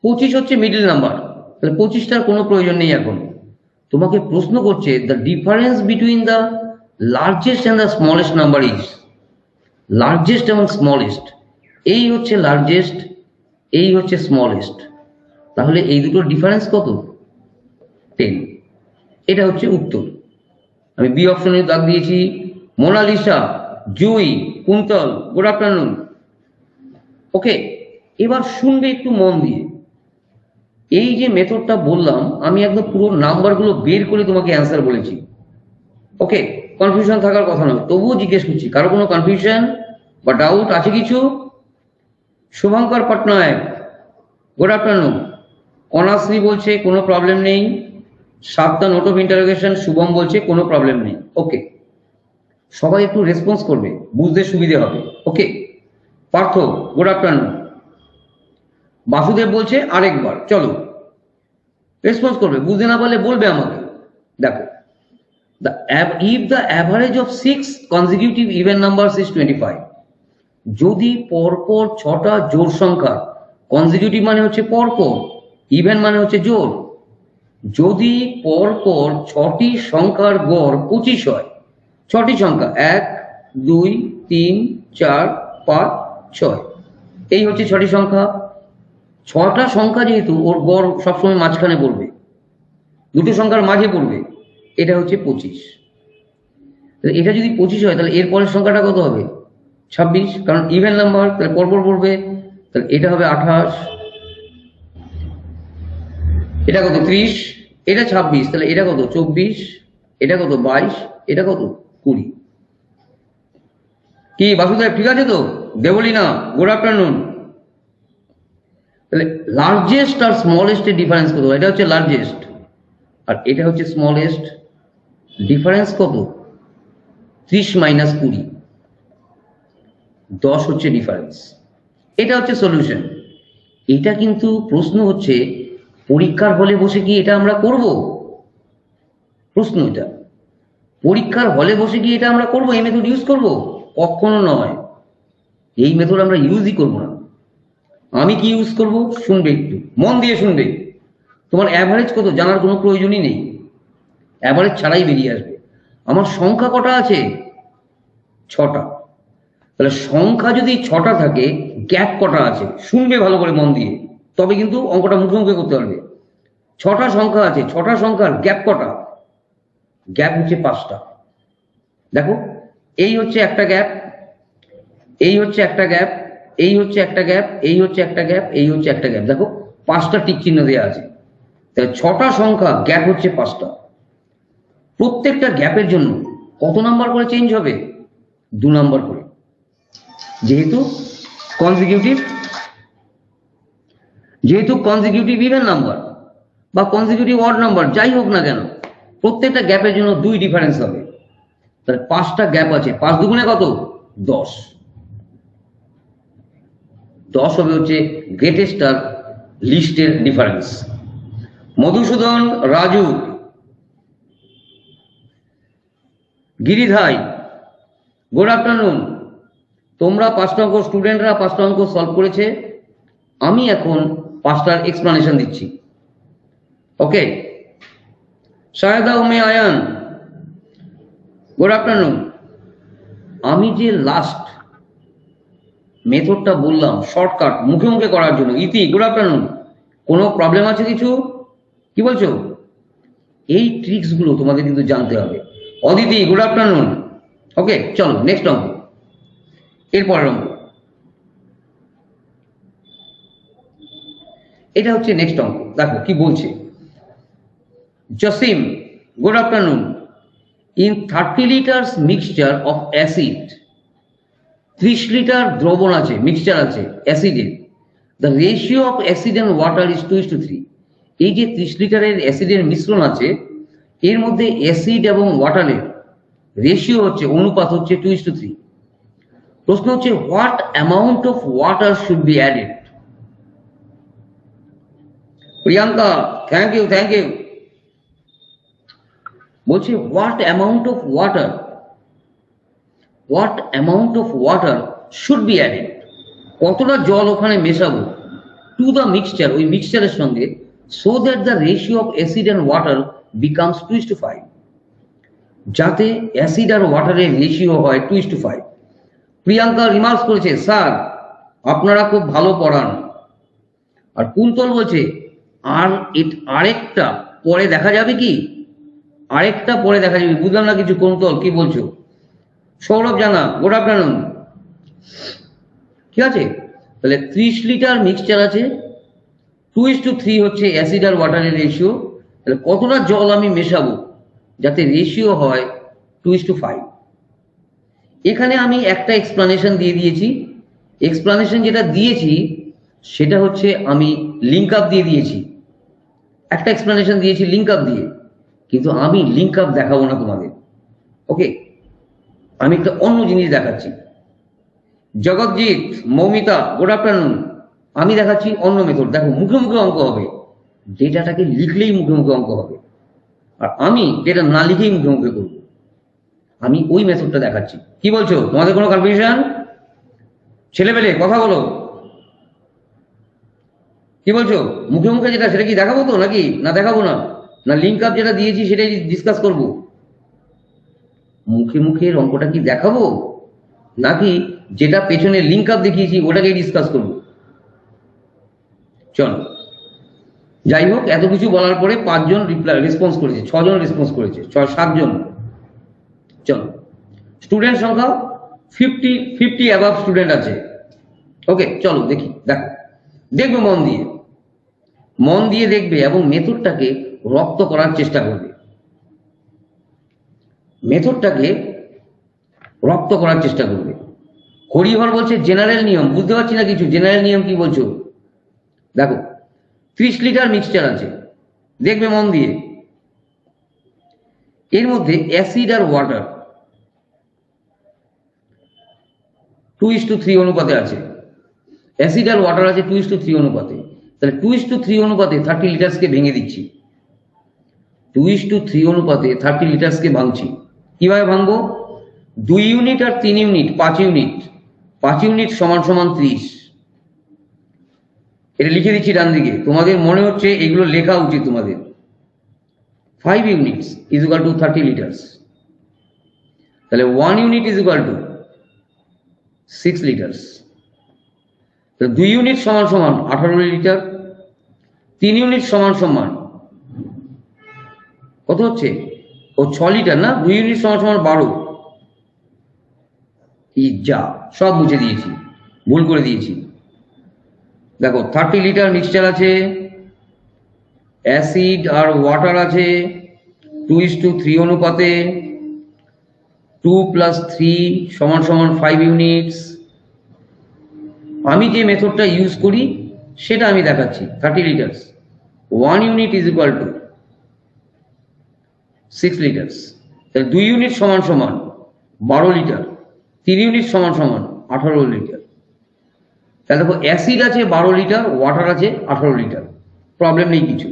25 হচ্ছে মিডল নাম্বার, তাহলে 25টার কোনো প্রয়োজন নেই এখন। তোমাকে প্রশ্ন করছে the difference between the largest and the smallest number is. Largest এবং স্মলেস্ট, এই হচ্ছে লার্জেস্ট, এই হচ্ছে স্মলেস্ট, তাহলে এই দুটোর ডিফারেন্স কত? 10। এটা হচ্ছে উত্তর। আমি বি অপশনে দাগ দিয়েছি। মোনালিসা, জুই, কুন্তল, গুড আফটারনুন। ওকে, এবার শুনবে একটু মন দিয়ে। এই যে মেথডটা বললাম, আমি একদম পুরো নাম্বারগুলো বের করে তোমাকে অ্যান্সার বলেছি। ওকে, কনফিউশন থাকার কথা নয়, তবুও জিজ্ঞেস করছি, কারো কোনো কনফিউশন বা ডাউট আছে কিছু? Shubhankar Patnaik, good afternoon. কনাশ্রী বলছে কোনো প্রবলেম নেই। 7টা নোট অফ ইন্টারোগেশন, শুভম বলছে কোনো প্রবলেম নেই। ওকে, সবাই একটু রেসপন্স করবে, বুঝতে সুবিধে হবে। ওকে, পার্থ, গুড আফটারনুন। বাসুদেব বলছে আরেকবার, চলো রেসপন্স করবে, বুঝতে না পারলে বলবে আমাকে। দেখো, if the average of 6 consecutive even numbers is 25, যদি পরপর 6টা জোড় সংখ্যা, কনজিকিউটিভ মানে হচ্ছে পরপর, ইভেন মানে হচ্ছে জোড়, যদি পরপর 6টি সংখ্যার গড় 25 হয়, 6টি সংখ্যা 1 2 3 4 5 6, এই হচ্ছে 6টি সংখ্যা। 6টা সংখ্যা যেহেতু, ওর গড় সবসময় মাঝখানে পড়বে, দুটো সংখ্যার মাঝে পড়বে, এটা হচ্ছে 25। এটা যদি 25 হয়, তাহলে এর পরের সংখ্যাটা কত হবে? 26, কারণ ইভেন নাম্বার, তাহলে পরপর পড়বে। তাহলে এটা হবে 28, এটা কত? 30, এটা 26, তাহলে এটা কত? 24, এটা কত? 22, এটা কত? 20। কি বাসুদেব ঠিক আছে তো? Debolina, good afternoon. তাহলে লার্জেস্ট আর স্মলেস্টের ডিফারেন্স কত? এটা হচ্ছে লার্জেস্ট আর এটা হচ্ছে স্মলেস্ট, ডিফারেন্স কত? 30 - 20, 10 হচ্ছে ডিফারেন্স। এটা হচ্ছে সলিউশন। এটা কিন্তু প্রশ্ন হচ্ছে, পরীক্ষার হলে বসে কি এটা আমরা করব? প্রশ্ন এটা, পরীক্ষার হলে বসে কি এটা আমরা করব? এই মেথড ইউজ করব? কখনো নয়, এই মেথড আমরা ইউজই করব না। আমি কি ইউজ করব? শুনবে, একটু মন দিয়ে শুনবে। তোমার অ্যাভারেজ কত জানার কোনো প্রয়োজনই নেই, অ্যাভারেজ ছাড়াই বেরিয়ে আসবে। আমার সংখ্যা কটা আছে? 6টা। তাহলে সংখ্যা যদি 6টা থাকে, গ্যাপ কটা আছে? শুনবে ভালো করে মন দিয়ে, তবে কিন্তু অঙ্কটা মুখে মুখে করতে পারবে। 6টা সংখ্যা আছে, 6টা সংখ্যার গ্যাপ কটা? গ্যাপ হচ্ছে 5টা। দেখো, এই হচ্ছে একটা গ্যাপ, এই হচ্ছে একটা গ্যাপ, এই হচ্ছে একটা গ্যাপ, এই হচ্ছে একটা গ্যাপ, এই হচ্ছে একটা গ্যাপ। দেখো 5টা টিক চিহ্ন দেওয়া আছে। তাহলে 6টা সংখ্যা, গ্যাপ হচ্ছে 5টা। প্রত্যেকটা গ্যাপের জন্য কত নাম্বার করে চেঞ্জ হবে? 2 নাম্বার করে। যেহেতু কনজিকিউটিভ ইভেন নাম্বার বা কনজিকিউটিভ অড নাম্বার যাই হোক না কেন, প্রত্যেকটা গ্যাপের জন্য 2 ডিফারেন্স হবে। তাহলে 5টা গ্যাপ আছে, 5 দুগুণে কত? 10। 10 হবে হচ্ছে গ্রেটেস্ট আর লিস্টের difference. Madhusudan, Raju, Giridhai, good afternoon. তোমরা 5টা অঙ্ক, স্টুডেন্টরা 5টা অঙ্ক সলভ করেছে। আমি এখন 5টার এক্সপ্লানেশন দিচ্ছি। ওকে, শায়দা উমে আয়ান, গুড আফটারনুন। আমি যে লাস্ট মেথডটা বললাম শর্টকাট মুখে মুখে করার জন্য, ইতি গুড আফটারনুন, কোনো প্রবলেম আছে কিছু? কি বলছো? এই ট্রিক্স গুলো তোমাদের কিন্তু জানতে হবে। Aditi, good afternoon. ওকে, চলো নেক্সট অঙ্ক, এরপরের অঙ্ক। এটা হচ্ছে নেক্সট অঙ্ক। দেখো কি বলছে। Jasim, good afternoon. In 30 liters mixture of acid, 30 litre দ্রবণ আছে, মিক্সচার আছে অ্যাসিডের, the ratio of acid and water is 2:3। এই যে 30 লিটারের অ্যাসিডের মিশ্রণ আছে, এর মধ্যে অ্যাসিড এবং ওয়াটারের রেশিও হচ্ছে, অনুপাত হচ্ছে 2:3। প্রশ্ন হচ্ছে what amount of water should be added? Priyanka, thank you thank you. বলছি what amount of water should be added, কতটা জল ওখানে মেশাবো টু দ্য মিক্সচার, ওই মিক্সচারের সঙ্গে, so that the ratio of acid and water becomes 2:5, যাতে অ্যাসিড আর ওয়াটারের ratio হয় 2:5। Priyanka remarks করেছে, sir আপনারা খুব ভালো পড়ান। আর কুন্তল বলছে আরেকটা পরে দেখা যাবে কি? আরেকটা পরে দেখা যাবে, বুঝলাম না কিছু। কুন্তল কি বলছো? সৌরভ জানা, গুড আফটারনুন। ঠিক আছে, তাহলে 30 লিটার মিক্সচার আছে, 2:3 হচ্ছে অ্যাসিড আর ওয়াটারের রেশিও। তাহলে কতটা জল আমি মেশাবো যাতে রেশিও হয় 2:5? এখানে আমি একটা এক্সপ্লানেশন দিয়ে দিয়েছি। এক্সপ্লানেশন যেটা দিয়েছি সেটা হচ্ছে আমি লিঙ্ক আপ দিয়ে দিয়েছি। একটা এক্সপ্লানেশন দিয়েছি লিঙ্ক আপ দিয়ে, কিন্তু আমি লিঙ্ক আপ দেখাবো না তোমাদের। ওকে, আমি একটা অন্য জিনিস দেখাচ্ছি। Jagjit, Moumita, good afternoon. আমি দেখাচ্ছি অন্য মেথড। দেখো মুখে মুখে অঙ্ক হবে, ডেটাটাকে লিখলেই মুখে মুখে অঙ্ক হবে, আর আমি ডেটা না লিখেই মুখে মুখে করবো। আমি ওই মেথডটা দেখাচ্ছি। কি বলছো? তোমাদের কোনো কনফিউশন? ছেলেবেলে কথা বলো, কি বলছো? মুখে মুখে যেটা সেটা কি দেখাবো তো, নাকি না দেখাবো না? না লিঙ্ক আপ যেটা দিয়েছি সেটাই ডিসকাস করব? মুখে মুখের অঙ্কটা কি দেখাবো, নাকি যেটা পেছনে লিঙ্ক আপ দেখিয়েছি ওটাকেই ডিসকাস করব? চলো, যাই হোক, এত কিছু বলার পরে 5 জন রেসপন্স করেছে, 6 জন রেসপন্স করেছে, 7 জন। চলো, স্টুডেন্ট সংখ্যা 50 অ্যাবাভ স্টুডেন্ট আছে। ওকে, চলো দেখি। দেখবে মন দিয়ে দেখবে এবং মেথডটাকে রপ্ত করার চেষ্টা করবে। হরিহর বলছে জেনারেল নিয়ম, বুঝতে পারছি না কিছু। জেনারেল নিয়ম কি বলছো? দেখো 30 লিটার মিক্সচার আছে, দেখবে মন দিয়ে। এর মধ্যে অ্যাসিড আর ওয়াটার 2:3 অনুপাতে আছে। অ্যাসিড আর ওয়াটার আছে 2:3 অনুপাতে। তাহলে 2:3 অনুপাতে 30 লিটার্সকে ভেঙে দিচ্ছি। 2:3 অনুপাতে 30 লিটার্সকে ভাঙছি। কিভাবে ভাঙবো? 2 ইউনিট আর 3 ইউনিট 5 ইউনিট, 5 ইউনিট সমান সমান 30। এটা লিখে দিচ্ছি ডান দিকে, তোমাদের মনে হচ্ছে এগুলো লেখা উচিত তোমাদের। 5 units is equal two 30 litres, তাহলে 1 unit is equal two 6 litres. 2 unit সমান সমান 18 লিটার, 3 ইউনিট সমান সমান কত হচ্ছে, ও 6 লিটার না, 2 ইউনিট সমান সমান 12। যা সব মুছে দিয়েছি, ভুল করে দিয়েছি। দেখো 30 লিটার মিক্সচার আছে, অ্যাসিড আর ওয়াটার আছে 2:3 অনুপাতে, 2 + 3 সমান সমান 5 ইউনিটস। আমি যে মেথডটা ইউজ করি সেটা আমি দেখাচ্ছি। 30 litres, 1 unit is equal two 6 litres, 2 unit সমান সমান 12 লিটার, 3 ইউনিট সমান সমান 18 লিটার। তাহলে দেখো অ্যাসিড আছে 12 লিটার, ওয়াটার আছে 18 লিটার, প্রবলেম নেই কিছু।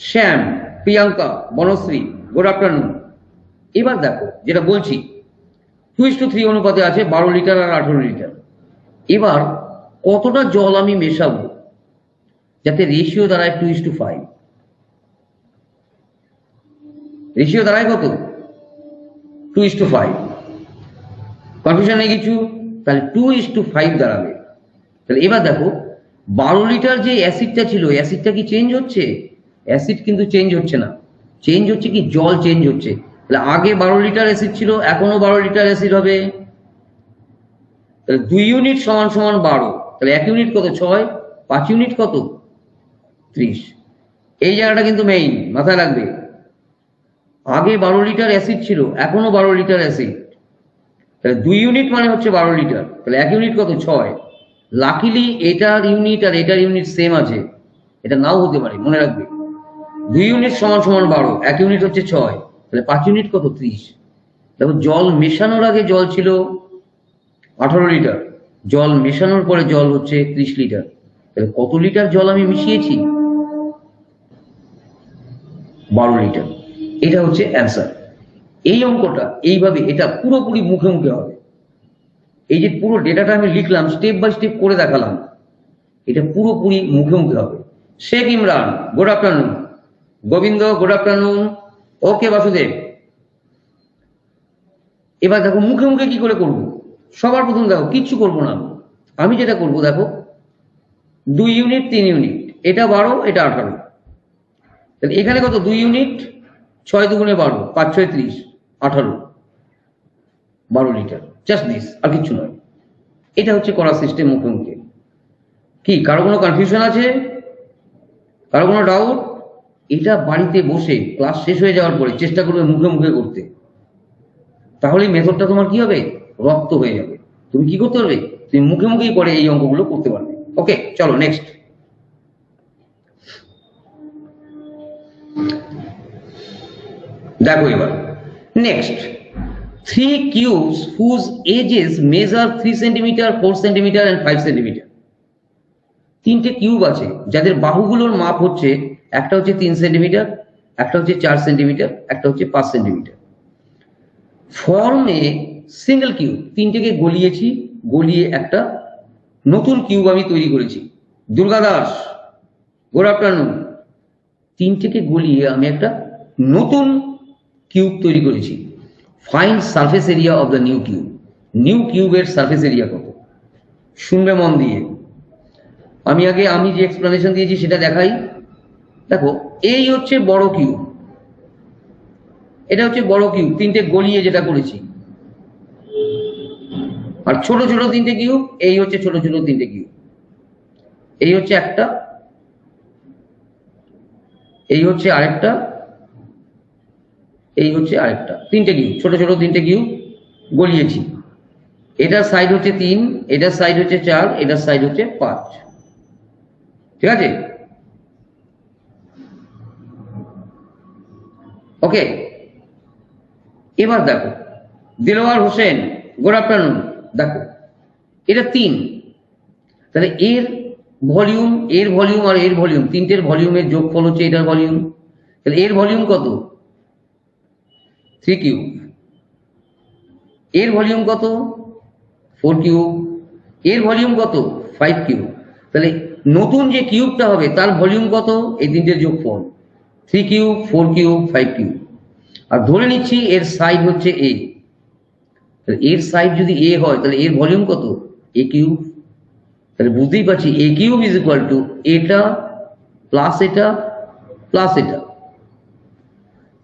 শ্যাম, প্রিয়াঙ্কা, বনশ্রী, গুড আফটারনুন। এবার দেখো যেটা বলছি 2:3 অনুপাতে আছে 12 লিটার আর 18 লিটার। এবার কতটা জল আমি মেশাবো যাতে রেশিও দাঁড়ায় 2:5? রেশিও দাঁড়ায় কত? 2:5। কনফিউশন নেই কিছু? তাহলে 2:5 দাঁড়াবে। তাহলে এবার দেখো 12 লিটার যে অ্যাসিডটা ছিল, অ্যাসিডটা কি চেঞ্জ হচ্ছে? অ্যাসিড কিন্তু চেঞ্জ হচ্ছে না, চেঞ্জ হচ্ছে কি জল চেঞ্জ হচ্ছে। তাহলে আগে 12 লিটার অ্যাসিড ছিল, এখনো 12 লিটার অ্যাসিড হবে। তাহলে 2 ইউনিট সমান সমান 12, তাহলে 1 ইউনিট কত? 6, 5 ইউনিট কত? 30। এই জায়গাটা কিন্তু মেইন, মাথায় রাখবে। আগে 12 লিটার অ্যাসিড ছিল, এখনো 12 লিটার অ্যাসিড, তাহলে 2 ইউনিট মানে হচ্ছে 12 লিটার, তাহলে 1 ইউনিট কত? 6। লাকিলি এটার ইউনিট আর এটার ইউনিট সেম আছে, এটা নাও হতে পারে, মনে রাখবে। 2 ইউনিট সমান সমান 12, 1 ইউনিট হচ্ছে 6, তাহলে 5 ইউনিট কত? 30। দেখো জল মেশানোর আগে জল ছিল 18 লিটার, জল মেশানোর পরে জল হচ্ছে 30 লিটার, তাহলে কত লিটার জল আমি মিশিয়েছি? 12 লিটার। এটা হচ্ছে অ্যান্সার। এই অঙ্কটা এইভাবে, এটা পুরোপুরি মুখে মুখে হবে। এই যে পুরো ডেটাটা আমি লিখলাম, স্টেপ বাই স্টেপ করে দেখালাম, এটা পুরোপুরি মুখে মুখে হবে। Sheikh Imran, good afternoon. Gobinda, good afternoon. Okay Basudeb. এবার দেখো মুখে মুখে কি করে করব। সবার প্রথম দেখো কিচ্ছু করবো না, আমি যেটা করব দেখো 2 ইউনিট 3 ইউনিট, এটা 12 এটা 18, তাহলে এখানে কত? 2 ইউনিট, 6 দুগুণে 12, 5 6 30, 18, 12 লিটার। জাস্ট দিস, আর কিছু নয়। এটা হচ্ছে করার সিস্টেম মুখে মুখে। কি কারো কোনো কনফিউশন আছে? কারো কোনো ডাউট? এটা বাড়িতে বসে ক্লাস শেষ হয়ে যাওয়ার পরে চেষ্টা করবে মুখে মুখে করতে, তাহলে মেথডটা তোমার কি হবে? রপ্ত হয়ে যাবে। তুমি কি করতে পারবে? তুমি মুখে মুখেই করে এই অঙ্কগুলো করতে পারবে। ওকে, চলো নেক্সট। দেখো এবার next, 3 cubes whose edges measure 3 centimetre, 4 centimetre and 5 centimetre. 3টে কিউব আছে যাদের বাহুগুলোর মাপ হচ্ছে, একটা হচ্ছে 3 সেন্টিমিটার, একটা হচ্ছে 4 সেন্টিমিটার, একটা হচ্ছে 5 সেন্টিমিটার। ফর্মে সিঙ্গেল কিউব, 3টেকে গলিয়েছি, গলিয়ে একটা নতুন কিউব আমি তৈরি করেছি। Durga Das, good afternoon. 3টেকে গলিয়ে আমি একটা নতুন কিউব তৈরি করেছি। Find surface area of the new cube. New কিউবের সারফেস এরিয়া কত? শুনবে মন দিয়ে। আমি যে এক্সপ্লেনেশন দিয়েছি সেটা দেখাই। দেখো এই হচ্ছে বড় কিউব, এটা হচ্ছে বড় কিউব, 3টে গলিয়ে যেটা করেছি। আর ছোট ছোট 3টে কিউব, এই হচ্ছে ছোট ছোট 3টে কিউব। এই হচ্ছে একটা, এই হচ্ছে আরেকটা, এই হচ্ছে আরেকটা। 3টে কিউব, ছোট ছোট 3টে কিউব গলিয়েছি। এটার সাইড হচ্ছে 3, এটার সাইড হচ্ছে 4, এটার সাইড হচ্ছে 5। ঠিক আছে? ওকে, এবার দেখো দিলওয়ার হোসেন, গুড আফটারনুন। দেখো এটা 3, তাহলে এর ভলিউম, এর ভলিউম আর এর ভলিউম, 3টের ভলিউমের যোগফল হচ্ছে এটার ভলিউম। তাহলে এর ভলিউম কত? 3 কিউব। এর ভলিউম কত? 4 কিউব। এর ভলিউম কত? 5 কিউব। তাহলে নতুন যে কিউবটা হবে তার ভলিউম কত, এই তিনটের যোগফল, 3 কিউব, 4 কিউব, 5 কিউব। আর ধরে নিচ্ছি এর সাইড হচ্ছে এ, এর সাইড যদি এ হয় তাহলে এর ভলিউম কত, এ কিউব। তাহলে বুঝতেই পারছি a cube is equal to এটা প্লাস এটা প্লাস এটা।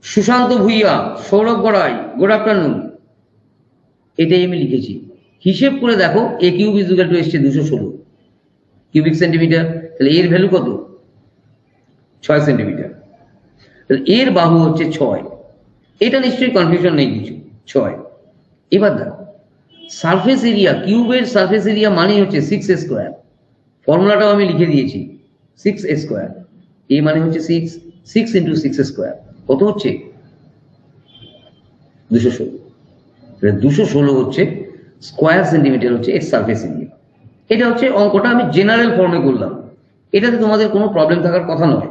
Sushanta Bhuiyan, Sourav Garai, good afternoon. এটাই আমি লিখেছি, হিসেব করে দেখো a cube is equal to এসছে 216 কিউবিক সেন্টিমিটার। তাহলে এর ভ্যালু কত, 6 সেন্টিমিটার। তাহলে এর বাহু হচ্ছে 6, এটা নিশ্চয়ই কনফিউশন নেই কিছু, 6। এবার দেখো সারফেস এরিয়া, কিউবের সারফেস এরিয়া মানে হচ্ছে 6a স্কোয়ার, ফর্মুলাটাও আমি লিখে দিয়েছি 6a স্কোয়ার। এ মানে হচ্ছে 6, 6 ইন্টু 6a স্কোয়ার কত হচ্ছে 216। 216 হচ্ছে স্কোয়ার সেন্টিমিটার হচ্ছে এর সারফেস এরিয়া। এটা হচ্ছে অঙ্কটা আমি জেনারেল ফর্মে করলাম, এটাতে তোমাদের কোনো প্রবলেম থাকার কথা নয়।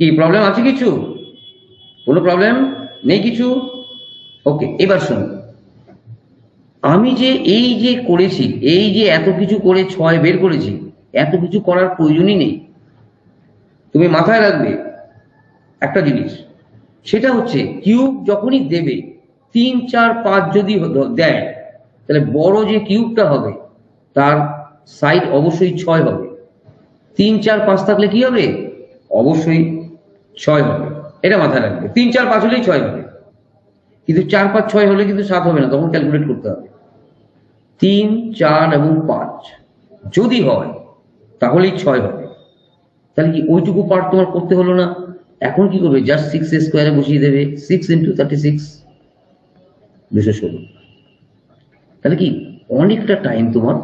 কি প্রবলেম আছে কিছু, কোনো প্রবলেম নেই কিছু? ওকে, এবার শুনো, আমি যে এই যে করেছি, এই যে এত কিছু করে 6 বের করেছি, এত কিছু করার প্রয়োজনই নেই। তুমি মাথায় রাখবে একটা জিনিস, সেটা হচ্ছে কিউব যখনই দেবে 3, 4, 5 যদি দেয়, তাহলে বড় যে কিউবটা হবে তার সাইড অবশ্যই 6 হবে। 3, 4, 5 থাকলে কি হবে, অবশ্যই 6 হবে, এটা মাথায় রাখবে। 3, 4, 5 হলেই 6 হবে, কিন্তু 4, 5, 6 হলে কিন্তু 7 হবে না, তখন ক্যালকুলেট করতে হবে। 3, 4 এবং 5 যদি হয় তাহলেই 6 হবে। তাহলে কি ওইটুকু পার্ট তোমার করতে হলো না? এখন কি করবে, জাস্ট 6a স্কোয়ারে বসিয়ে দেবে, 6 ইন্টু 36 216। তাহলে কি অনেকটা টাইম তোমার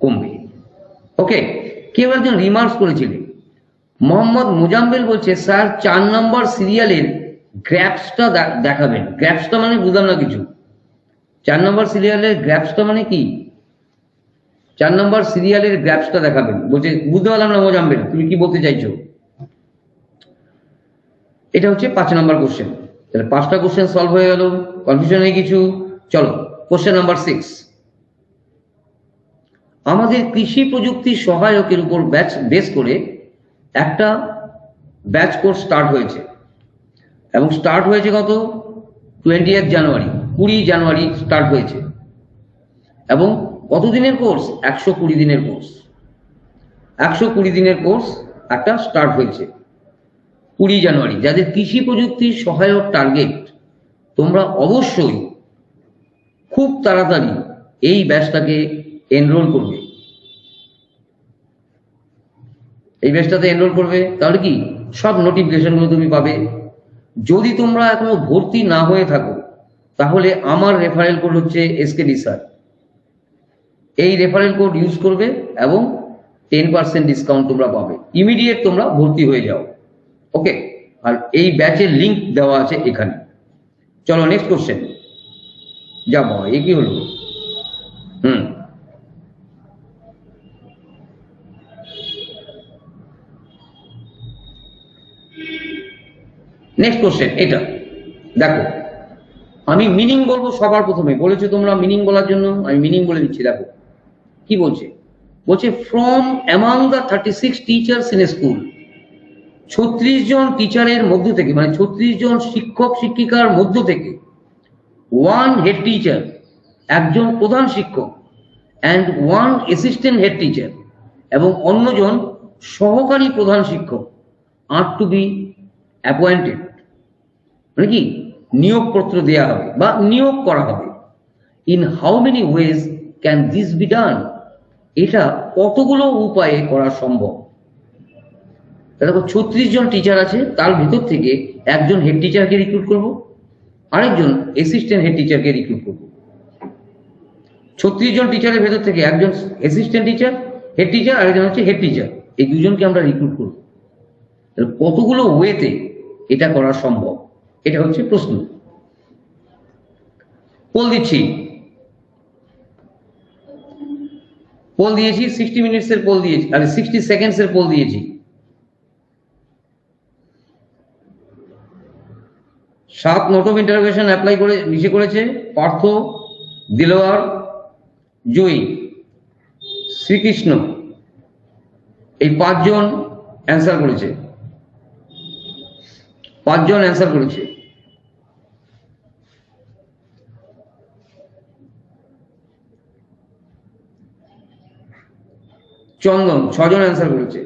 কমবে। ওকে, কেউ একজন রিমার্কস করেছিলেন, মোহাম্মদ মোজাম্মেল বলছে স্যার 4 নম্বর সিরিয়ালের গ্র্যাফসটা দেখাবেন। গ্র্যাফসটা মানে বুঝলাম না কিছু। 4 নম্বর সিরিয়ালের গ্র্যাফসটা মানে কি, 4 নম্বর সিরিয়ালের গ্র্যাফসটা দেখাবেন বলছে, বুঝতে পারলাম না মোজাম্মেল তুমি কি বলতে চাইছো। এটা হচ্ছে 5 নম্বর কোশ্চেন। তাহলে 5টা কোশ্চেন সলভ হয়ে গেল, কনফিউশন নেই কিছু। চলো কোশ্চেন নাম্বার 6, আমাদের কৃষি প্রযুক্তি সহায়কের উপর বেস করে একটা ব্যাচ কোর্স স্টার্ট হয়েছে, এবং স্টার্ট হয়েছে কত, 20th জানুয়ারি, 20 জানুয়ারি স্টার্ট হয়েছে। এবং কত দিনের কোর্স, 120 দিনের কোর্স। 120 দিনের কোর্স একটা স্টার্ট হয়েছে 20 জানুয়ারি। যাদের কৃষি প্রযুক্তির সহায়ক টার্গেট, তোমরা অবশ্যই খুব তাড়াতাড়ি এই ব্যাচটাকে এনরোল করবে, এই ব্যাচটাতে এনরোল করবে। তাহলে কি সব নোটিফিকেশনগুলো তুমি পাবে। যদি তোমরা এখনো ভর্তি না হয়ে থাকো, তাহলে আমার রেফারেল কোড হচ্ছে SKD স্যার, এই রেফারেল কোড ইউজ করবে এবং 10% ডিসকাউন্ট তোমরা পাবে। ইমিডিয়েট তোমরা ভর্তি হয়ে যাও। ওকে, আর এই ব্যাচের লিঙ্ক দেওয়া আছে এখানে। চলো নেক্সট কোশ্চেন। যা বাবা, এ কি হলো? নেক্সট কোশ্চেন এটা দেখো, আমি মিনিং বলবো সবার প্রথমে। বলেছো তোমরা মিনিং বলার জন্য, আমি মিনিং বলে দিচ্ছি। দেখো কি বলছে, বলছে from among the 36 teachers in a school, 36 জন টিচারের মধ্য থেকে, মানে 36 জন শিক্ষক শিক্ষিকার মধ্য থেকে, 1 হেড টিচার, একজন প্রধান শিক্ষক, অ্যান্ড 1 অ্যাসিস্ট্যান্ট হেড টিচার, এবং অন্যজন সহকারী প্রধান শিক্ষক, আর টু বি অ্যাপয়েন্টেড, মানে কি নিয়োগপত্র দেওয়া হবে বা নিয়োগ করা হবে। In how many ways can this be done, এটা কতগুলো উপায়ে করা সম্ভব। দেখো 36 জন টিচার আছে, তার ভিতর থেকে একজন হেড টিচারকে রিক্রুট করব, আরেকজন অ্যাসিস্ট্যান্ট হেড টিচারকে রিক্রুট করব। 36 জন টিচারের ভেতর থেকে একজন অ্যাসিস্ট্যান্ট টিচার, হেড টিচার, আরেকজন হচ্ছে হেড টিচার, এই দুজনকে আমরা রিক্রুট করব। কতগুলো ওয়েতে এটা করা সম্ভব, এটা হচ্ছে প্রশ্ন। পোল দিচ্ছি, পোল দিয়েছি, 60 মিনিটসের পোল দিয়েছি, আরে 60 সেকেন্ডসের পোল দিয়েছি। 7 নোট অফ ইন্টারোগেশন অ্যাপ্লাই করে নিচে করেছে পার্থ, দিলওয়ার, জয়ী। শ্রীকৃষ্ণ। এই 5 জন অ্যান্সার করেছে, 5 জন অ্যান্সার করেছে। চন্দন 6 জন অ্যান্সার করেছে।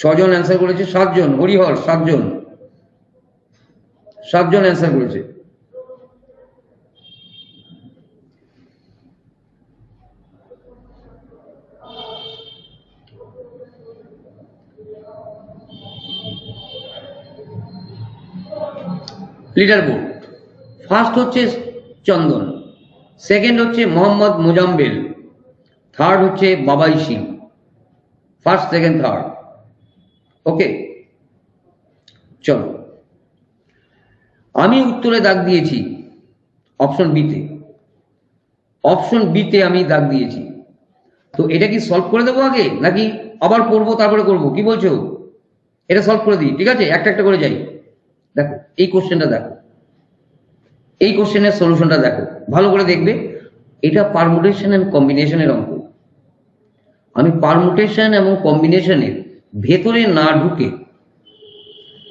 ছজন অ্যান্সার করেছে। 7 জন, হরিহর 7 জন, 7 জন অ্যান্সার করেছে। লিডার বোর্ড, ফার্স্ট হচ্ছে চন্দন, সেকেন্ড হচ্ছে মোহাম্মদ মোজাম্বেল, থার্ড হচ্ছে Babai Singh. First, second, third. Okay, চলো, আমি উত্তরে দাগ দিয়েছি অপশন বিতে, অপশন বিতে আমি দাগ দিয়েছি। তো এটা কি সলভ করে দেবো আগে, নাকি আবার পড়বো তারপরে করবো, কি বলছো? এটা সলভ করে দিই, ঠিক আছে? একটা একটা করে যাই। দেখো এই কোশ্চেনটা, দেখো এই কোশ্চেনের সলিউশনটা দেখো, ভালো করে দেখবে। এটা পারমুটেশন এন্ড কম্বিনেশনের অঙ্ক। আমি পারমুটেশন এবং কম্বিনেশনের ভেতরে না ঢুকে,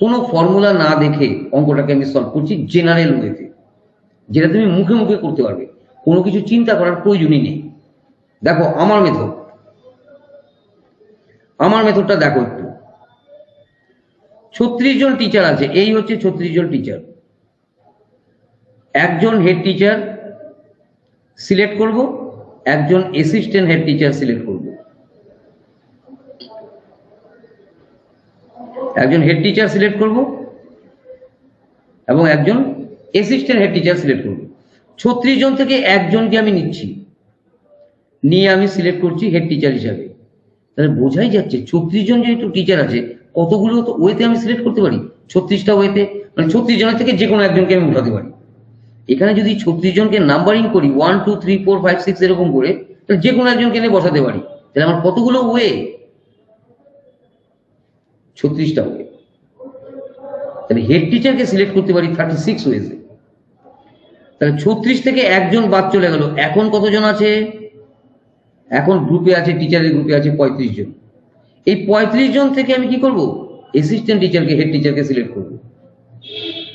কোনো ফর্মুলা না দেখে অঙ্কটাকে আমি সলভ করছি জেনারেল ওয়েতে, যেটা তুমি মুখে মুখে করতে পারবে, কোনো কিছু চিন্তা করার প্রয়োজনই নেই। দেখো আমার মেথড, আমার মেথডটা দেখো একটু। 36 জন টিচার আছে, এই হচ্ছে 36 জন টিচার। একজন হেড টিচার সিলেক্ট করব, একজন অ্যাসিস্ট্যান্ট হেড টিচার সিলেক্ট করব। একজন হেড টিচার সিলেক্ট করব এবং একজন অ্যাসিস্ট্যান্ট হেড টিচার সিলেক্ট করব। 36 জন থেকে একজনকে আমি নিচ্ছি, নিয়ে আমি সিলেক্ট করছি হেড টিচার হিসাবে। তাহলে বোঝাই যাচ্ছে 36 জন যেহেতু টিচার আছে, কতগুলো তো ওয়েতে আমি সিলেক্ট করতে পারি, 36টা ওয়েতে, মানে 36 জনের থেকে যে কোনো একজনকে আমি উঠাতে পারি। এখানে যদি 36 জনকে নাম্বারিং করি 1 2 3 4 5 6 এরকম করে, তাহলে যে কোনো একজনকে এনে বসাতে পারি। তাহলে আমার কতগুলো ওয়ে? 36টা ওয়ে। তাহলে হেড টিচারকে সিলেক্ট করতে পারি 36 ওয়েজে। তাহলে 36 থেকে একজন বাদ চলে গেল, এখন কতজন আছে? এখন গ্রুপে আছে, টিচারের গ্রুপে আছে 35 জন। এই 35 জন থেকে আমি কি করব? অ্যাসিস্ট্যান্ট টিচারকে, হেড টিচারকে সিলেক্ট করব।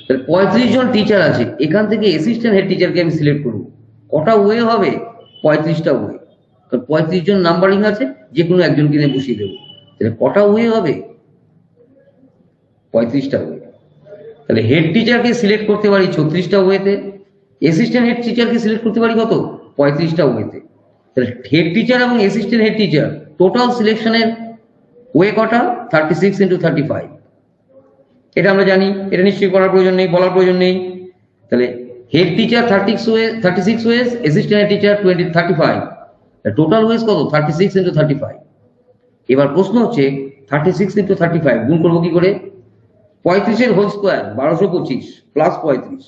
তাহলে 35 জন টিচার আছে, এখান থেকে অ্যাসিস্ট্যান্ট হেড টিচারকে আমি সিলেক্ট করব। কটা ওয়ে হবে? 35টা ওয়ে। কারণ 35 জন নাম্বারিং আছে, যে কোনো একজনকে নিয়ে বসিয়ে দেবো। তাহলে কটা ওয়ে হবে? 35টা ওয়ে। তাহলে হেড টিচারকে সিলেক্ট করতে পারি 36টা ওয়েতে, অ্যাসিস্ট্যান্ট হেড টিচারকে সিলেক্ট করতে পারি কত? 35টা ওয়েতে। তাহলে হেড টিচার এবং অ্যাসিস্ট্যান্ট হেড টিচার টোটাল সিলেকশনের ওয়ে কটা? 36 × 35। এটা আমরা জানি, এটা নিশ্চয়ই করার প্রয়োজন নেই, বলার প্রয়োজন নেই। তাহলে head teacher 36 wages, assistant head teacher 35। Total wages কত? 36 × 35। এবার প্রশ্ন হচ্ছে 36 × 35 গুণ করবো কি করে? 35 এর হোল স্কোয়ার 1225 প্লাস 35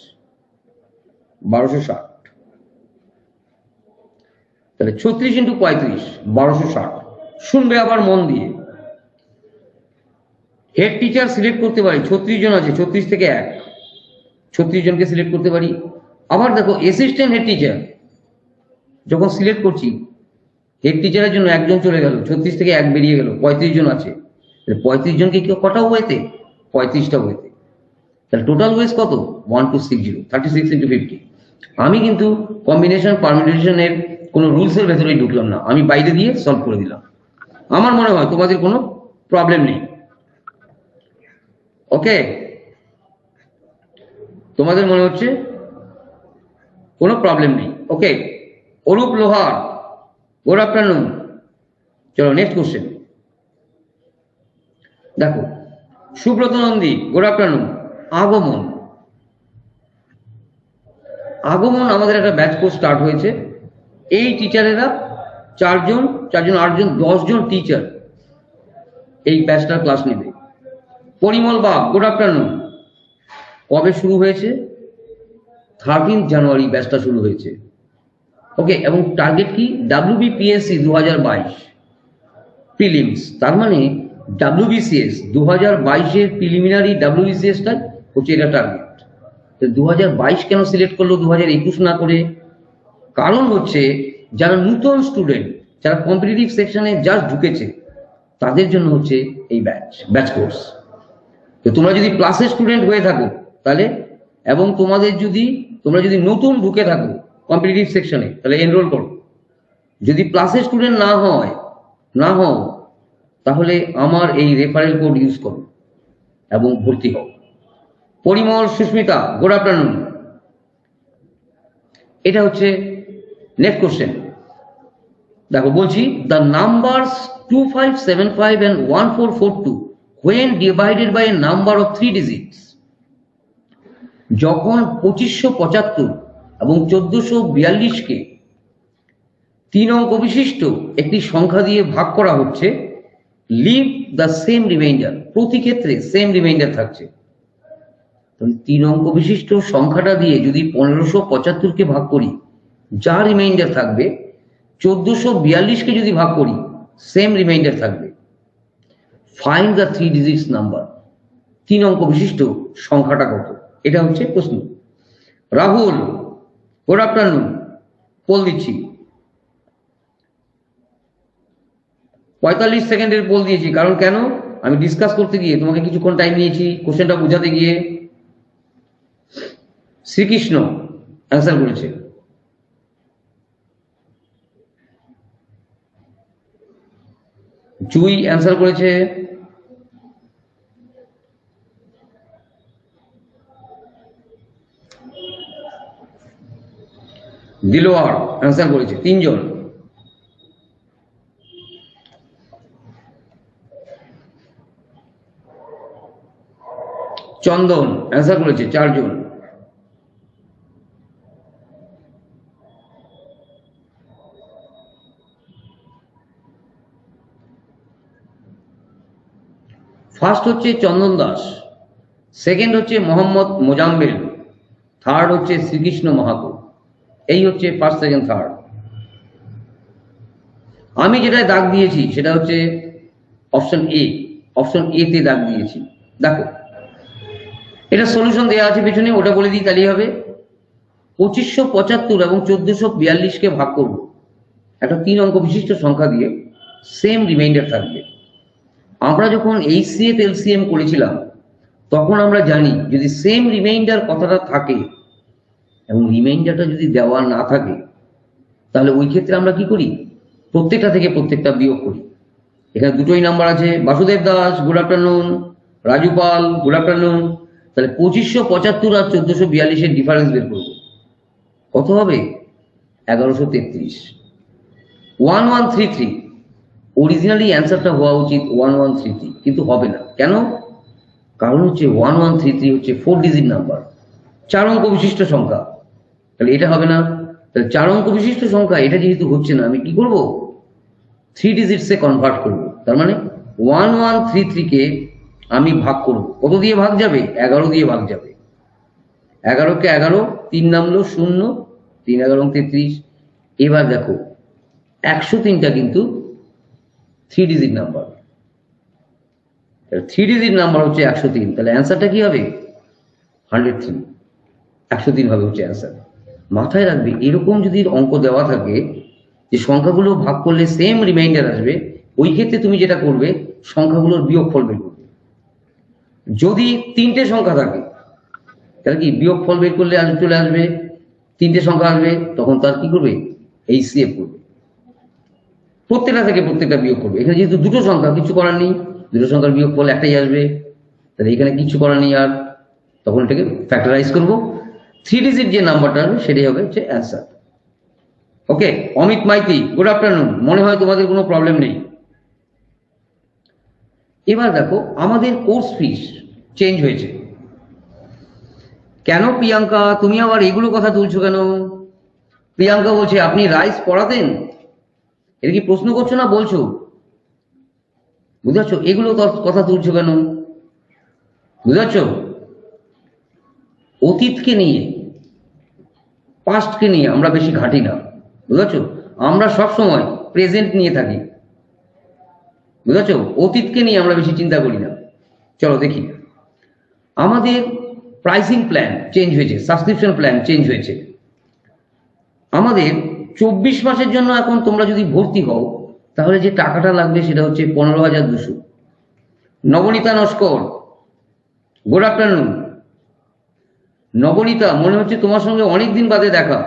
1260। তাহলে 36 × 35 1260। শুনবে আবার মন দিয়ে। হেড টিচার সিলেক্ট করতে পারি, 36 জন আছে, 36 থেকে 1, 36 জনকে সিলেক্ট করতে পারি। আবার দেখো অ্যাসিস্ট্যান্ট হেড টিচার যখন সিলেক্ট করছি, হেড টিচারের জন্য একজন চলে গেল, 36 থেকে 1 বেরিয়ে গেল, 35 জন আছে। 35 জনকে কি কটা ওয়েতে? 35টা ওয়েতে। তাহলে টোটাল ওয়েজ কত? 1260, 36 × 50। আমি কিন্তু কম্বিনেশন পারমিউটেশনের কোনো রুলসের ভেতরেই ঢুকলাম না, আমি বাইরে দিয়ে সলভ করে দিলাম। আমার মনে হয় তোমাদের কোনো প্রবলেম নেই। ওকে, তোমাদের মনে হচ্ছে কোনো প্রবলেম নেই। ওকে, অরূপ লোহার, গুড আফটারনুন। চলো নেক্সট কোশ্চেন দেখো। Subrata Nandi, good afternoon. আগমন, আগমন আমাদের একটা ব্যাচ কোর্স স্টার্ট হয়েছে। এই টিচারেরা 4 জন 8 জন 10 জন টিচার এই ব্যাচটার ক্লাস নেবে। Parimal Bag, good afternoon. কবে শুরু হয়েছে? 13 জানুয়ারি ব্যাচটা শুরু হয়েছে। ওকে, এবং টার্গেট কি? WBPSC 2022 prelims. তার মানে WBCS 2022 এর প্রিলিমিনারি WBCSটা হচ্ছে এটা টার্গেট। 2022 কেন সিলেক্ট করলো 2021 না করে? কারণ হচ্ছে যারা নতুন স্টুডেন্ট, যারা কম্পিটিটিভ সেকশনে জাস্ট ঢুকেছে, তাদের জন্য হচ্ছে এই ব্যাচ কোর্স। তো তোমরা যদি প্লাসের স্টুডেন্ট হয়ে থাকো তাহলে, এবং তোমরা যদি নতুন ঢুকে থাকো কম্পিটিটিভ সেকশনে, তাহলে এনরোল করো। যদি প্লাসের স্টুডেন্ট না হও তাহলে আমার এই রেফারেল কোড ইউজ করো এবং ভর্তি হও। Parimal Susmita, good afternoon. এটা হচ্ছে নেক্সট কোশ্চেন। দেখো বলছি, the numbers 2575 and 1442 when divided by a number of 3 digits, যখন 2575 এবং 1442 3 অঙ্ক বিশিষ্ট একটি সংখ্যা দিয়ে ভাগ করা হচ্ছে, লিভ দ্য সেম রিমাইন্ডার, প্রতি ক্ষেত্রে সেম রিমাইন্ডার থাকছে। 3 অঙ্ক বিশিষ্ট সংখ্যাটা দিয়ে যদি 1575 ভাগ করি, যা রিমাইন্ডার থাকবে, 1442 যদি ভাগ করি, সেম রিমাইন্ডার থাকবে। ফাইন্ড দ্য 3 ডিজিটস নাম্বার, 3 অঙ্ক বিশিষ্ট সংখ্যাটা কত? এটা হচ্ছে প্রশ্ন। Rahul, good afternoon. পোল দিচ্ছি, 45 সেকেন্ডের পোল দিয়েছি। কারণ কেন? আমি ডিসকাস করতে গিয়ে তোমাকে কিছুক্ষণ টাইম নিয়েছি কোশ্চেনটা বোঝাতে গিয়ে। শ্রীকৃষ্ণ অ্যান্সার করেছে। জুই অ্যান্সার করেছে। দিলওয়ার অ্যান্সার করেছে। 3 জন। চন্দন অ্যান্সার করেছে 4 জন। ফার্স্ট হচ্ছে চন্দন দাস, সেকেন্ড হচ্ছে মোহাম্মদ মোজাম্মেল, থার্ড হচ্ছে শ্রীকৃষ্ণ মাহাতো। এই হচ্ছে ফার্স্ট, সেকেন্ড, থার্ড। আমি যেটা দাগ দিয়েছি সেটা হচ্ছে অপশন এ। অপশন এ তে দাগ দিয়েছি। দেখো এটা সলিউশন দেওয়া আছে পিছনে, ওটা বলে দিই তাহলেই হবে। 2575 এবং 1442 ভাগ করব একটা 3 অঙ্ক বিশিষ্ট সংখ্যা দিয়ে, সেম রিমাইন্ডার থাকবে। আমরা যখন এইচসিএফ এলসিএম করেছিলাম তখন আমরা জানি যদি সেম রিমাইন্ডার কথাটা থাকে এবং রিমাইন্ডারটা যদি দেওয়া না থাকে, তাহলে ওই ক্ষেত্রে আমরা কি করি? প্রত্যেকটা থেকে প্রত্যেকটা বিয়োগ করি। এখানে দুটোই নাম্বার আছে। Basudeb Das, good afternoon. Raju Pal, good afternoon. তাহলে 2575 আর 1442 ডিফারেন্স বের করবো। কত হবে? 1133। 1133 অরিজিনালি অ্যান্সারটা হওয়া উচিত 1133, কিন্তু হবে না। কেন? কারণ হচ্ছে 1133 হচ্ছে 4 ডিজিট নাম্বার, 4 অঙ্ক বিশিষ্ট সংখ্যা। তাহলে এটা হবে না। তাহলে 4 অঙ্ক বিশিষ্ট সংখ্যা, এটা যেহেতু হচ্ছে না, আমি কি করব? 3 ডিজিটসে কনভার্ট করব। তার মানে 1133 কে আমি ভাগ করব। কত দিয়ে ভাগ যাবে? 11 দিয়ে ভাগ যাবে। 11 কে 11, 3 নামলো 0, 3 11 33। এবার দেখো 103টা কিন্তু 3 ডিজিট নাম্বার। 3 ডিজিট নাম্বার হচ্ছে 103। তাহলে অ্যান্সারটা কি হবে? 103। 103 হবে হচ্ছে অ্যান্সার। মাথায় রাখবে, এরকম যদি অঙ্ক দেওয়া থাকে যে সংখ্যাগুলো ভাগ করলে সেম রিমাইন্ডার আসবে, ওই ক্ষেত্রে তুমি যেটা করবে, সংখ্যাগুলোর বিয়োগফল বের করবে। যদি 3টে সংখ্যা থাকে তাহলে কি বিয়োগফল বের করলে চলে আসবে, 3টে সংখ্যা আসবে, তখন তার কি করবে? এইচসিএফ করবে, প্রত্যেকটা থেকে প্রত্যেকটা বিয়োগ করবে। এখানে যেহেতু দুটো সংখ্যা, কিছু করার নেই, দুটো সংখ্যার বিয়োগফল একটাই আসবে, তাহলে এখানে কিছু করার নেই। আর তখন এটাকে ফ্যাক্টরাইজ করবো। 3 ডিজিট যে নাম্বারটা আসবে সেটাই হবে হচ্ছে অ্যান্সার। ওকে, অমিত মাইতি, গুড আফটারনুন। মনে হয় তোমাদের কোনো প্রবলেম নেই। এবার দেখো আমাদের কোর্স ফিস চেঞ্জ হয়েছে। কেন প্রিয়াঙ্কা তুমি আবার এগুলো কথা তুলছো কেন? প্রিয়াঙ্কা বলছে আপনি রাইস পড়াতেন, এটা কি প্রশ্ন করছো না বলছো? বুঝাচ্ছ? এগুলো কথা তুলছো কেন? বুঝাচ্ছ? অতীতকে নিয়ে, পাস্টকে নিয়ে আমরা বেশি ঘাঁটি না, বুঝাচ্ছ? আমরা সব সময় প্রেজেন্ট নিয়ে থাকি, বুঝাচ্ছ? অতীতকে নিয়ে আমরা বেশি চিন্তা করি না। চলো দেখি, আমাদের প্রাইসিং প্ল্যান চেঞ্জ হয়েছে, সাবস্ক্রিপশন প্ল্যান চেঞ্জ হয়েছে। আমাদের 24 মাসের জন্য এখন তোমরা যদি ভর্তি হও তাহলে যে টাকাটা লাগবে সেটা হচ্ছে 15,200। Nabanita Naskar, good afternoon. নবনীতা, মনে হচ্ছে তোমার সঙ্গে অনেকদিন বাদে দেখা।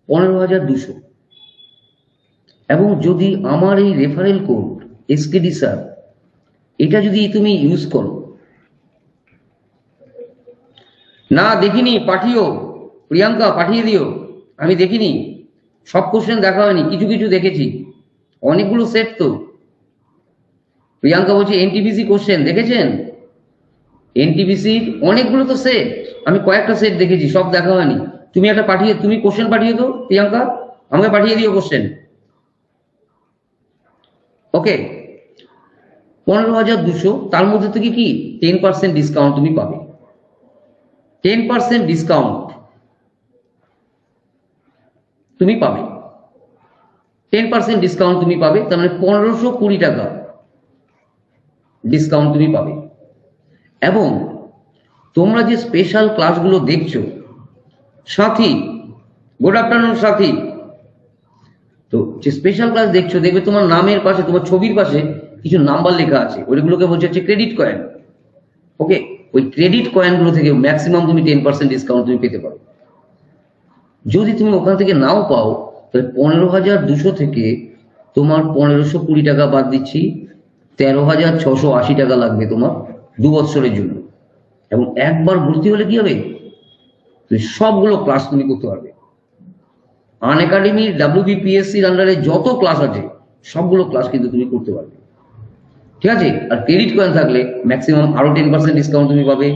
15,200। এবং যদি আমার এই রেফারেল কোড এসকেডি স্যার, এটা যদি তুমি ইউজ করো, না দেখিনি, পাঠিও প্রিয়াঙ্কা, পাঠিয়ে দিও। আমি দেখিনি, সব কোশ্চেন দেখা হয়নি, কিছু কিছু দেখেছি, অনেকগুলো সেট তো। প্রিয়াঙ্কা বলছে এনটিপিসি কোশ্চেন দেখেছেন? এনটিপিসির অনেকগুলো তো সেট, আমি কয়েকটা সেট দেখেছি, সব দেখা হয়নি। তুমি একটা পাঠিয়ে, তুমি কোশ্চেন পাঠিয়ে দাও প্রিয়াঙ্কা, আমাকে পাঠিয়ে দিও কোশ্চেন। ওকে, 15,200, তার মধ্যে থেকে কি 10% ডিসকাউন্ট তুমি পাবে। 10% ডিসকাউন্ট তুমি পাবে, 10% ডিসকাউন্ট তুমি পাবে, তার মানে 1,520 টাকা ডিসকাউন্ট তুমি পাবে। এবং তোমরা যে স্পেশাল ক্লাসগুলো দেখছো, সাথী, গুড আফটারনুন সাথী, তো যে স্পেশাল ক্লাস দেখছো, দেখবে তোমার নামের পাশে, তোমার ছবির পাশে কিছু নাম্বার লেখা আছে, ওইগুলোকে বলছে হচ্ছে ক্রেডিট কয়েন। ওকে, ওই ক্রেডিট কয়েনগুলো থেকে ম্যাক্সিমাম তুমি 10% ডিসকাউন্ট তুমি পেতে পারো। যদি তুমি ওখান থেকে নাও পাও তাহলে 15,200 থেকে তোমার 1,520 টাকা বাদ দিচ্ছি, 13,680 টাকা লাগবে তোমার 2 বছরের জন্য। এবং একবার ভর্তি হলে কি হবে, সবগুলো ক্লাস তুমি করতে পারবে। আনএকাডেমির WBPSCর আন্ডারে যত ক্লাস আছে সবগুলো ক্লাস কিন্তু তুমি করতে পারবে, ঠিক আছে? আর ক্রেডিট কয়েন থাকলে ম্যাক্সিমাম আরো 10% ডিসকাউন্ট তুমি পাবে।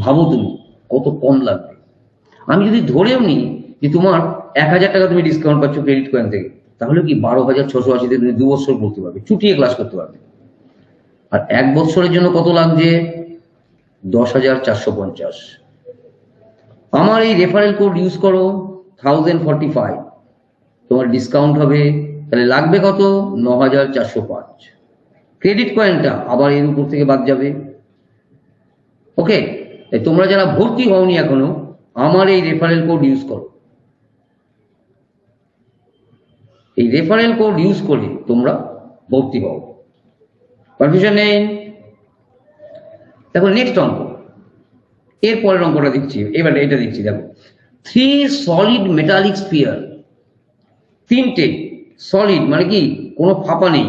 ভাবো তুমি কত কম লাগবে। আমি যদি ধরেও নিই যে তোমার 1,000 টাকা তুমি ডিসকাউন্ট পাচ্ছ ক্রেডিট কয়েন থেকে, তাহলে কি 12,680 তুমি 2 বছর পড়তে পারবে, চুটিয়ে ক্লাস করতে পারবে। আর 1 বছরের জন্য কত লাগছে? 10,450। আমার এই রেফারেল কোড ইউজ করো 1045, তোমার ডিসকাউন্ট হবে, তাহলে লাগবে কত? 9,405। ক্রেডিট কয়েনটা আবার এর উপর থেকে বাদ যাবে। ওকে, তোমরা যারা ভর্তি হওনি এখনো, আমার এই রেফারেল কোড ইউজ করো। এই রেফারেল কোড ইউজ করে তোমরা ভর্তি হও, কনফিউশন নেই। দেখো নেক্সট অঙ্ক, এর পরের অঙ্কটা দিচ্ছি, এবার এটা দিচ্ছি। দেখো 3 সলিড মেটালিক স্ফিয়ার, 3টে সলিড মানে কি কোনো ফাঁপা নেই,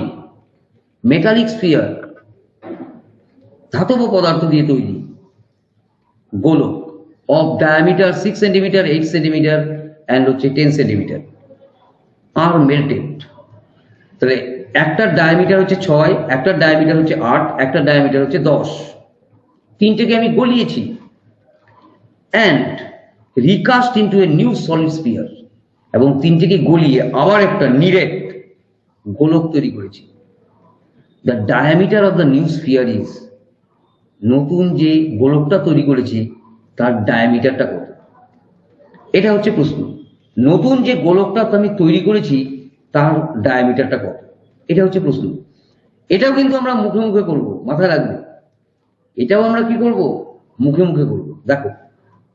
মেটালিক স্ফিয়ার, ধাতব পদার্থ দিয়ে তৈরি গোলক, of diameter 6 centimetre, 8 centimetre and হচ্ছে 10 সেন্টিমিটার, আর মেল্টেড। তাহলে একটা ডায়ামিটার হচ্ছে 6, একটা ডায়ামিটার হচ্ছে 8, একটা ডায়ামিটার হচ্ছে 10, তিনটেকে আমি গলিয়েছি and recast into a new solid sphere, এবং তিনটেকে গলিয়ে আবার একটা নিরেট গোলক তৈরি করেছি। The diameter of the new sphere is, নতুন যে গোলকটা তৈরি করেছি তার ডায়ামিটারটা কত? এটা হচ্ছে প্রশ্ন। নতুন যে গোলকটা আমি তৈরি করেছি তার ডায়ামিটারটা কত, এটা হচ্ছে প্রশ্ন। এটাও কিন্তু আমরা মুখে মুখে করবো, মাথায় রাখবে। এটাও আমরা কি করব? মুখে মুখে করবো। দেখো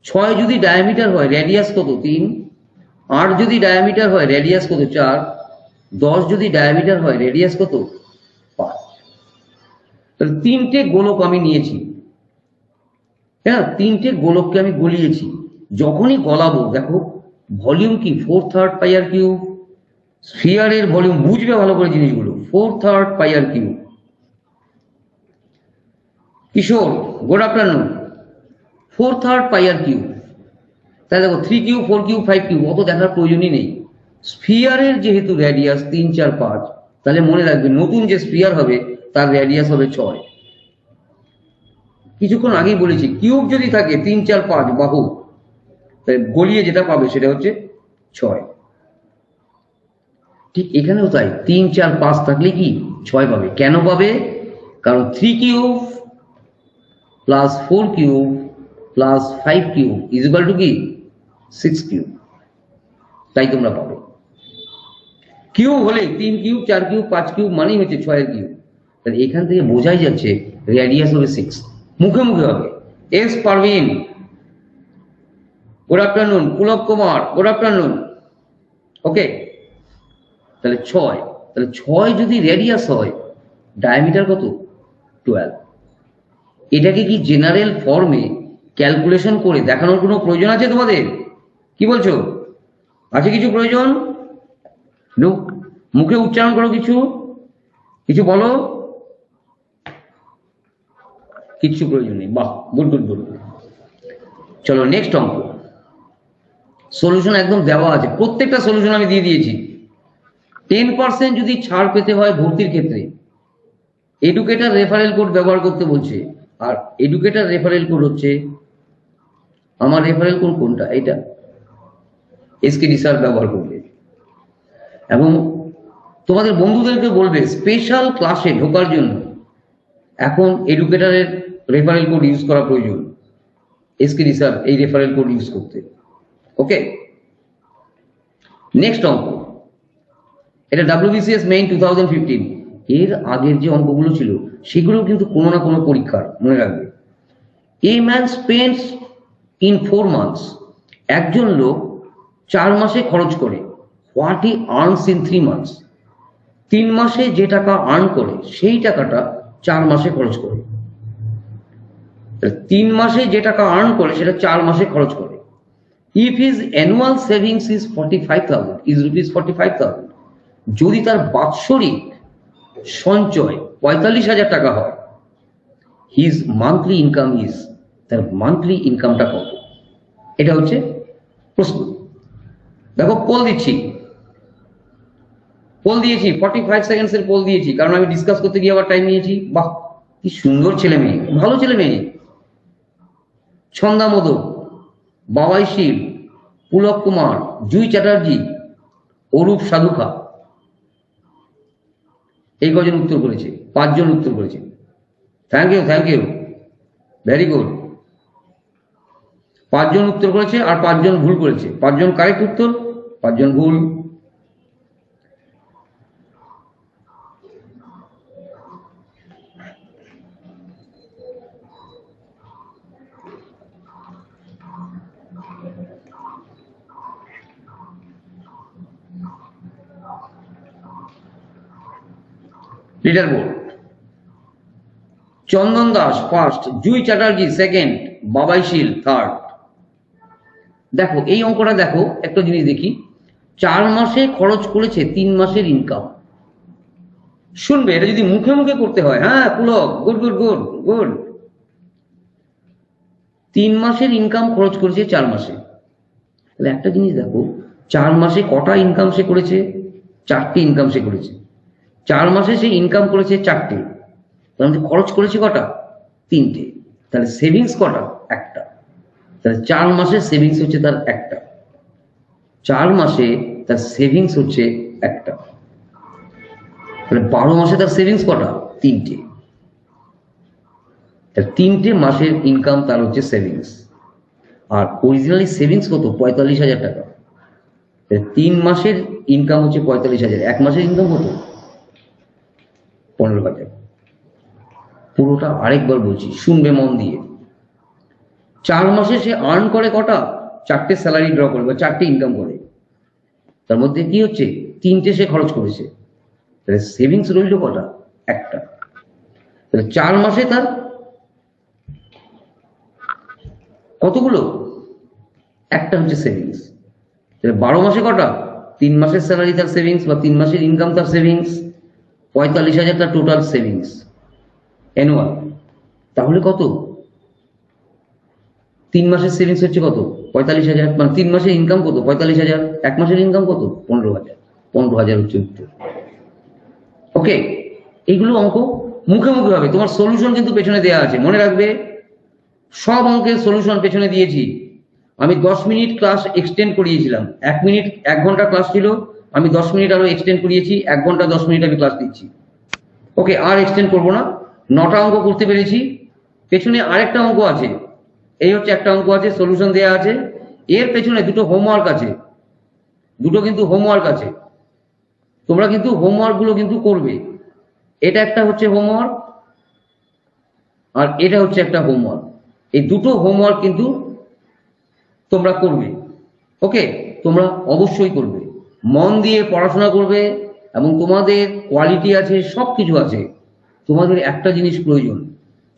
6 যদি ডায়ামিটার হয়, রেডিয়াস কত? 3। 8 যদি ডায়ামিটার হয়, রেডিয়াস কত? 4। 10 যদি ডায়ামিটার হয়, রেডিয়াস কত? 5। তাহলে 3টে গোলক আমি নিয়েছি, হ্যাঁ, 3টে গোলককে আমি গলিয়েছি। যখনই গলাবো দেখো ভলিউম কি 4/3 পাই আর কিউব, স্ফিয়ারের ভলিউম বুঝবে ভালো করে জিনিসগুলো, 4/3 পাই আর কিউব। কিশোর, গুড আফটারনুন। 4/3 পাই আর কিউব, তাই দেখো 3 কিউব, 4 কিউব, 5 কিউব অত দেখার প্রয়োজনই নেই। স্ফিয়ারের যেহেতু রেডিয়াস 3, 4, 5, তাহলে মনে রাখবে নতুন যে স্ফিয়ার হবে তার রেডিয়াস হবে 6। কিছুক্ষণ আগেই বলেছি কিউব যদি থাকে 3, 4, 5 বাহু, তাই গলিয়ে যেটা পাবে সেটা হচ্ছে 6। ঠিক এখানেও তাই, 3, 4, 5 থাকলে কি 6 পাবে। কেন পাবে? কারণ 3 cube plus 4 cube plus 5 cube is equal two কি 6 কিউব, তাই তোমরা পাবে। কিউব হলে 3 কিউব, 4 কিউব, 5 কিউব মানেই হচ্ছে 6 এর কিউব। তাহলে এখান থেকে বোঝাই যাচ্ছে রেডিয়াস হবে 6, মুখে মুখে হবে। S Parveen, good afternoon. Pulak Kumar, good afternoon. Okay, তাহলে 6, তাহলে 6 যদি রেডিয়াস হয়, ডায়ামিটার কত? 12। এটাকে কি জেনারেল ফর্মে ক্যালকুলেশন করে দেখানোর কোনো প্রয়োজন আছে তোমাদের? কি বলছো, আছে কিছু প্রয়োজন? মুখে উচ্চারণ করো, কিছু কিছু বলো। কিচ্ছু প্রয়োজন নেই, বাহ, গুড গুড গুড। চলো নেক্সট অঙ্ক। সলিউশন একদম দেওয়া আছে, প্রত্যেকটা সলিউশন আমি দিয়ে দিয়েছি। 10% যদি ছাড় পেতে হয় ভর্তির ক্ষেত্রে, এডুকেটর রেফারেল কোড ব্যবহার করতে বলছে। আর এডুকেটর রেফারেল কোড হচ্ছে, আমার রেফারেল কোড কোনটা? এটা এসকেডি স্যার ব্যবহার করবে। এবং তোমাদের বন্ধুদেরকে বলবে স্পেশাল ক্লাসে ঢোকার জন্য এখন এডুকেটরের রেফারেল কোড ইউজ করা প্রয়োজন, এসকেডি স্যার এই রেফারেল কোড ইউজ করতে। ওকে, নেক্সট অঙ্ক। এটা WBCS মেইন 2015। এর আগের যে অঙ্কগুলো ছিল সেগুলো কিন্তু কোনো না কোনো পরীক্ষার, মনে রাখবে। A man spends in 4 months, একজন লোক 4 মাসে খরচ করে। What he earns in 3 months, 3 মাসে যে টাকা আর্ন করে সেই টাকাটা 4 মাসে খরচ করে। 3 মাসে যে টাকা আর্ন করে সেটা 4 মাসে খরচ করে। If his annual savings is 45,000, is rupees 45,000, যদি তার বাৎসরিক সঞ্চয় 45,000 টাকা হয়, হিজ মান্থলি ইনকাম ইজ, তার মান্থলি ইনকামটা কত? এটা হচ্ছে প্রশ্ন। দেখো পোল দিচ্ছি, পোল দিয়েছি, 45 সেকেন্ডসের পোল দিয়েছি, কারণ আমি ডিসকাস করতে গিয়ে আবার টাইম নিয়েছি। বাহ, কি সুন্দর ছেলে মেয়ে, ভালো ছেলে মেয়ে। ছন্দা মোদক, বাবাই শিব, পুলক কুমার, জুই চ্যাটার্জি, অরূপ সাধুখা, এই কজন উত্তর করেছে? 5 জন উত্তর করেছে। Thank you, thank you, very good. 5 জন উত্তর করেছে আর 5 জন ভুল করেছে। 5 জন কারেক্ট উত্তর, 5 জন ভুল। Leader board, Chandan Das first, জুই চ্যাটার্জি সেকেন্ড, বাবাই শীল থার্ড। দেখো এই অঙ্কটা, দেখো একটা জিনিস দেখি। 4 মাসে খরচ করেছে 3 মাসের ইনকাম। শুনবে, এটা যদি মুখে মুখে করতে হয়, হ্যাঁ Pulak, good good good good. 3 মাসের ইনকাম খরচ করেছে 4 মাসে। তাহলে একটা জিনিস দেখো, 4 মাসে কটা ইনকাম সে করেছে? 4টি ইনকাম সে করেছে। 4 মাসে সে ইনকাম করেছে 4টে, তার মধ্যে খরচ করেছে কটা? 3টে। তাহলে সেভিংস কটা? একটা। তাহলে 4 মাসের সেভিংস হচ্ছে তার একটা। 4 মাসে তার সেভিংস হচ্ছে একটা। তাহলে 12 মাসে তার সেভিংস কটা? 3টে। তাহলে 3টে মাসের ইনকাম তার হচ্ছে সেভিংস। আর অরিজিনালি সেভিংস কত? 45,000 টাকা। 3 মাসের ইনকাম হচ্ছে 45,000, 1 মাসের ইনকাম কত? 15,000। পুরোটা আরেকবার বলছি, শুনবে মন দিয়ে। 4 মাসে সে আর্ন করে কটা? 4টে স্যালারি ড্র করে বা 4টে ইনকাম করে। তার মধ্যে কি হচ্ছে? 3টে সে খরচ করেছে। তাহলে সেভিংস রইল কটা? একটা। তাহলে 4 মাসে তার কতগুলো? একটা হচ্ছে সেভিংস। তাহলে 12 মাসে কটা? 3 মাসের স্যালারি তার সেভিংস বা 3 মাসের ইনকাম তার সেভিংস, 45,000 তার টোটাল সেভিংস অ্যানুয়াল। তাহলে কত? 3 মাসের সেভিংস হচ্ছে কত? 45,000। মানে 3 মাসের ইনকাম কত? 45,000। 1 মাসের ইনকাম কত? 15,000। 15,000 হচ্ছে উত্তর। ওকে, এইগুলো অঙ্ক মুখে মুখে হবে, তোমার সলিউশন কিন্তু পেছনে দেওয়া আছে, মনে রাখবে। সব অঙ্কের সলিউশন পেছনে দিয়েছি। আমি 10 মিনিট ক্লাস এক্সটেন্ড করিয়েছিলাম। 1 মিনিট 1 ঘন্টা ক্লাস ছিল, আমি 10 মিনিট আরো এক্সটেন্ড করিয়েছি। 1 ঘন্টা 10 মিনিট আমি ক্লাস দিচ্ছি। ওকে, আর এক্সটেন্ড করবো না। 9টা অঙ্ক করতে পেরেছি। পেছনে আরেকটা অঙ্ক আছে, এই হচ্ছে একটা অঙ্ক আছে, সলিউশন দেওয়া আছে। এর পেছনে 2টো হোমওয়ার্ক আছে, 2টো কিন্তু হোমওয়ার্ক আছে। তোমরা কিন্তু হোমওয়ার্ক গুলো কিন্তু করবে। এটা একটা হচ্ছে হোমওয়ার্ক আর এটা হচ্ছে একটা হোমওয়ার্ক। এই দুটো হোমওয়ার্ক কিন্তু তোমরা করবে। ওকে, তোমরা অবশ্যই করবে, মন দিয়ে পড়াশোনা করবে, এবং তোমাদের কোয়ালিটি আছে, সব কিছু আছে। তোমাদের একটা জিনিস প্রয়োজন,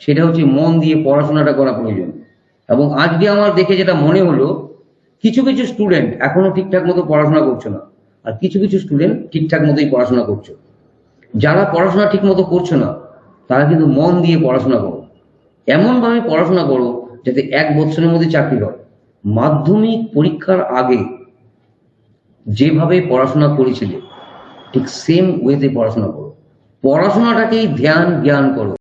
সেটা হচ্ছে মন দিয়ে পড়াশোনাটা করা প্রয়োজন। এবং আজকে আমার দেখে যেটা মনে হলো, কিছু কিছু স্টুডেন্ট এখনো ঠিকঠাক মতো পড়াশোনা করছো না, আর কিছু কিছু স্টুডেন্ট ঠিকঠাক মতোই পড়াশোনা করছো। যারা পড়াশোনা ঠিক মতো করছো না, তারা কিন্তু মন দিয়ে পড়াশোনা করো, এমনভাবে পড়াশোনা করো যাতে 1 বছরের মধ্যে চাকরি হয়। মাধ্যমিক পরীক্ষার আগে যেভাবে পড়াশোনা করেছিলে, ঠিক সেম ওয়েতে পড়াশোনা করো, পড়াশোনাটাকেই ধ্যান জ্ঞান করো।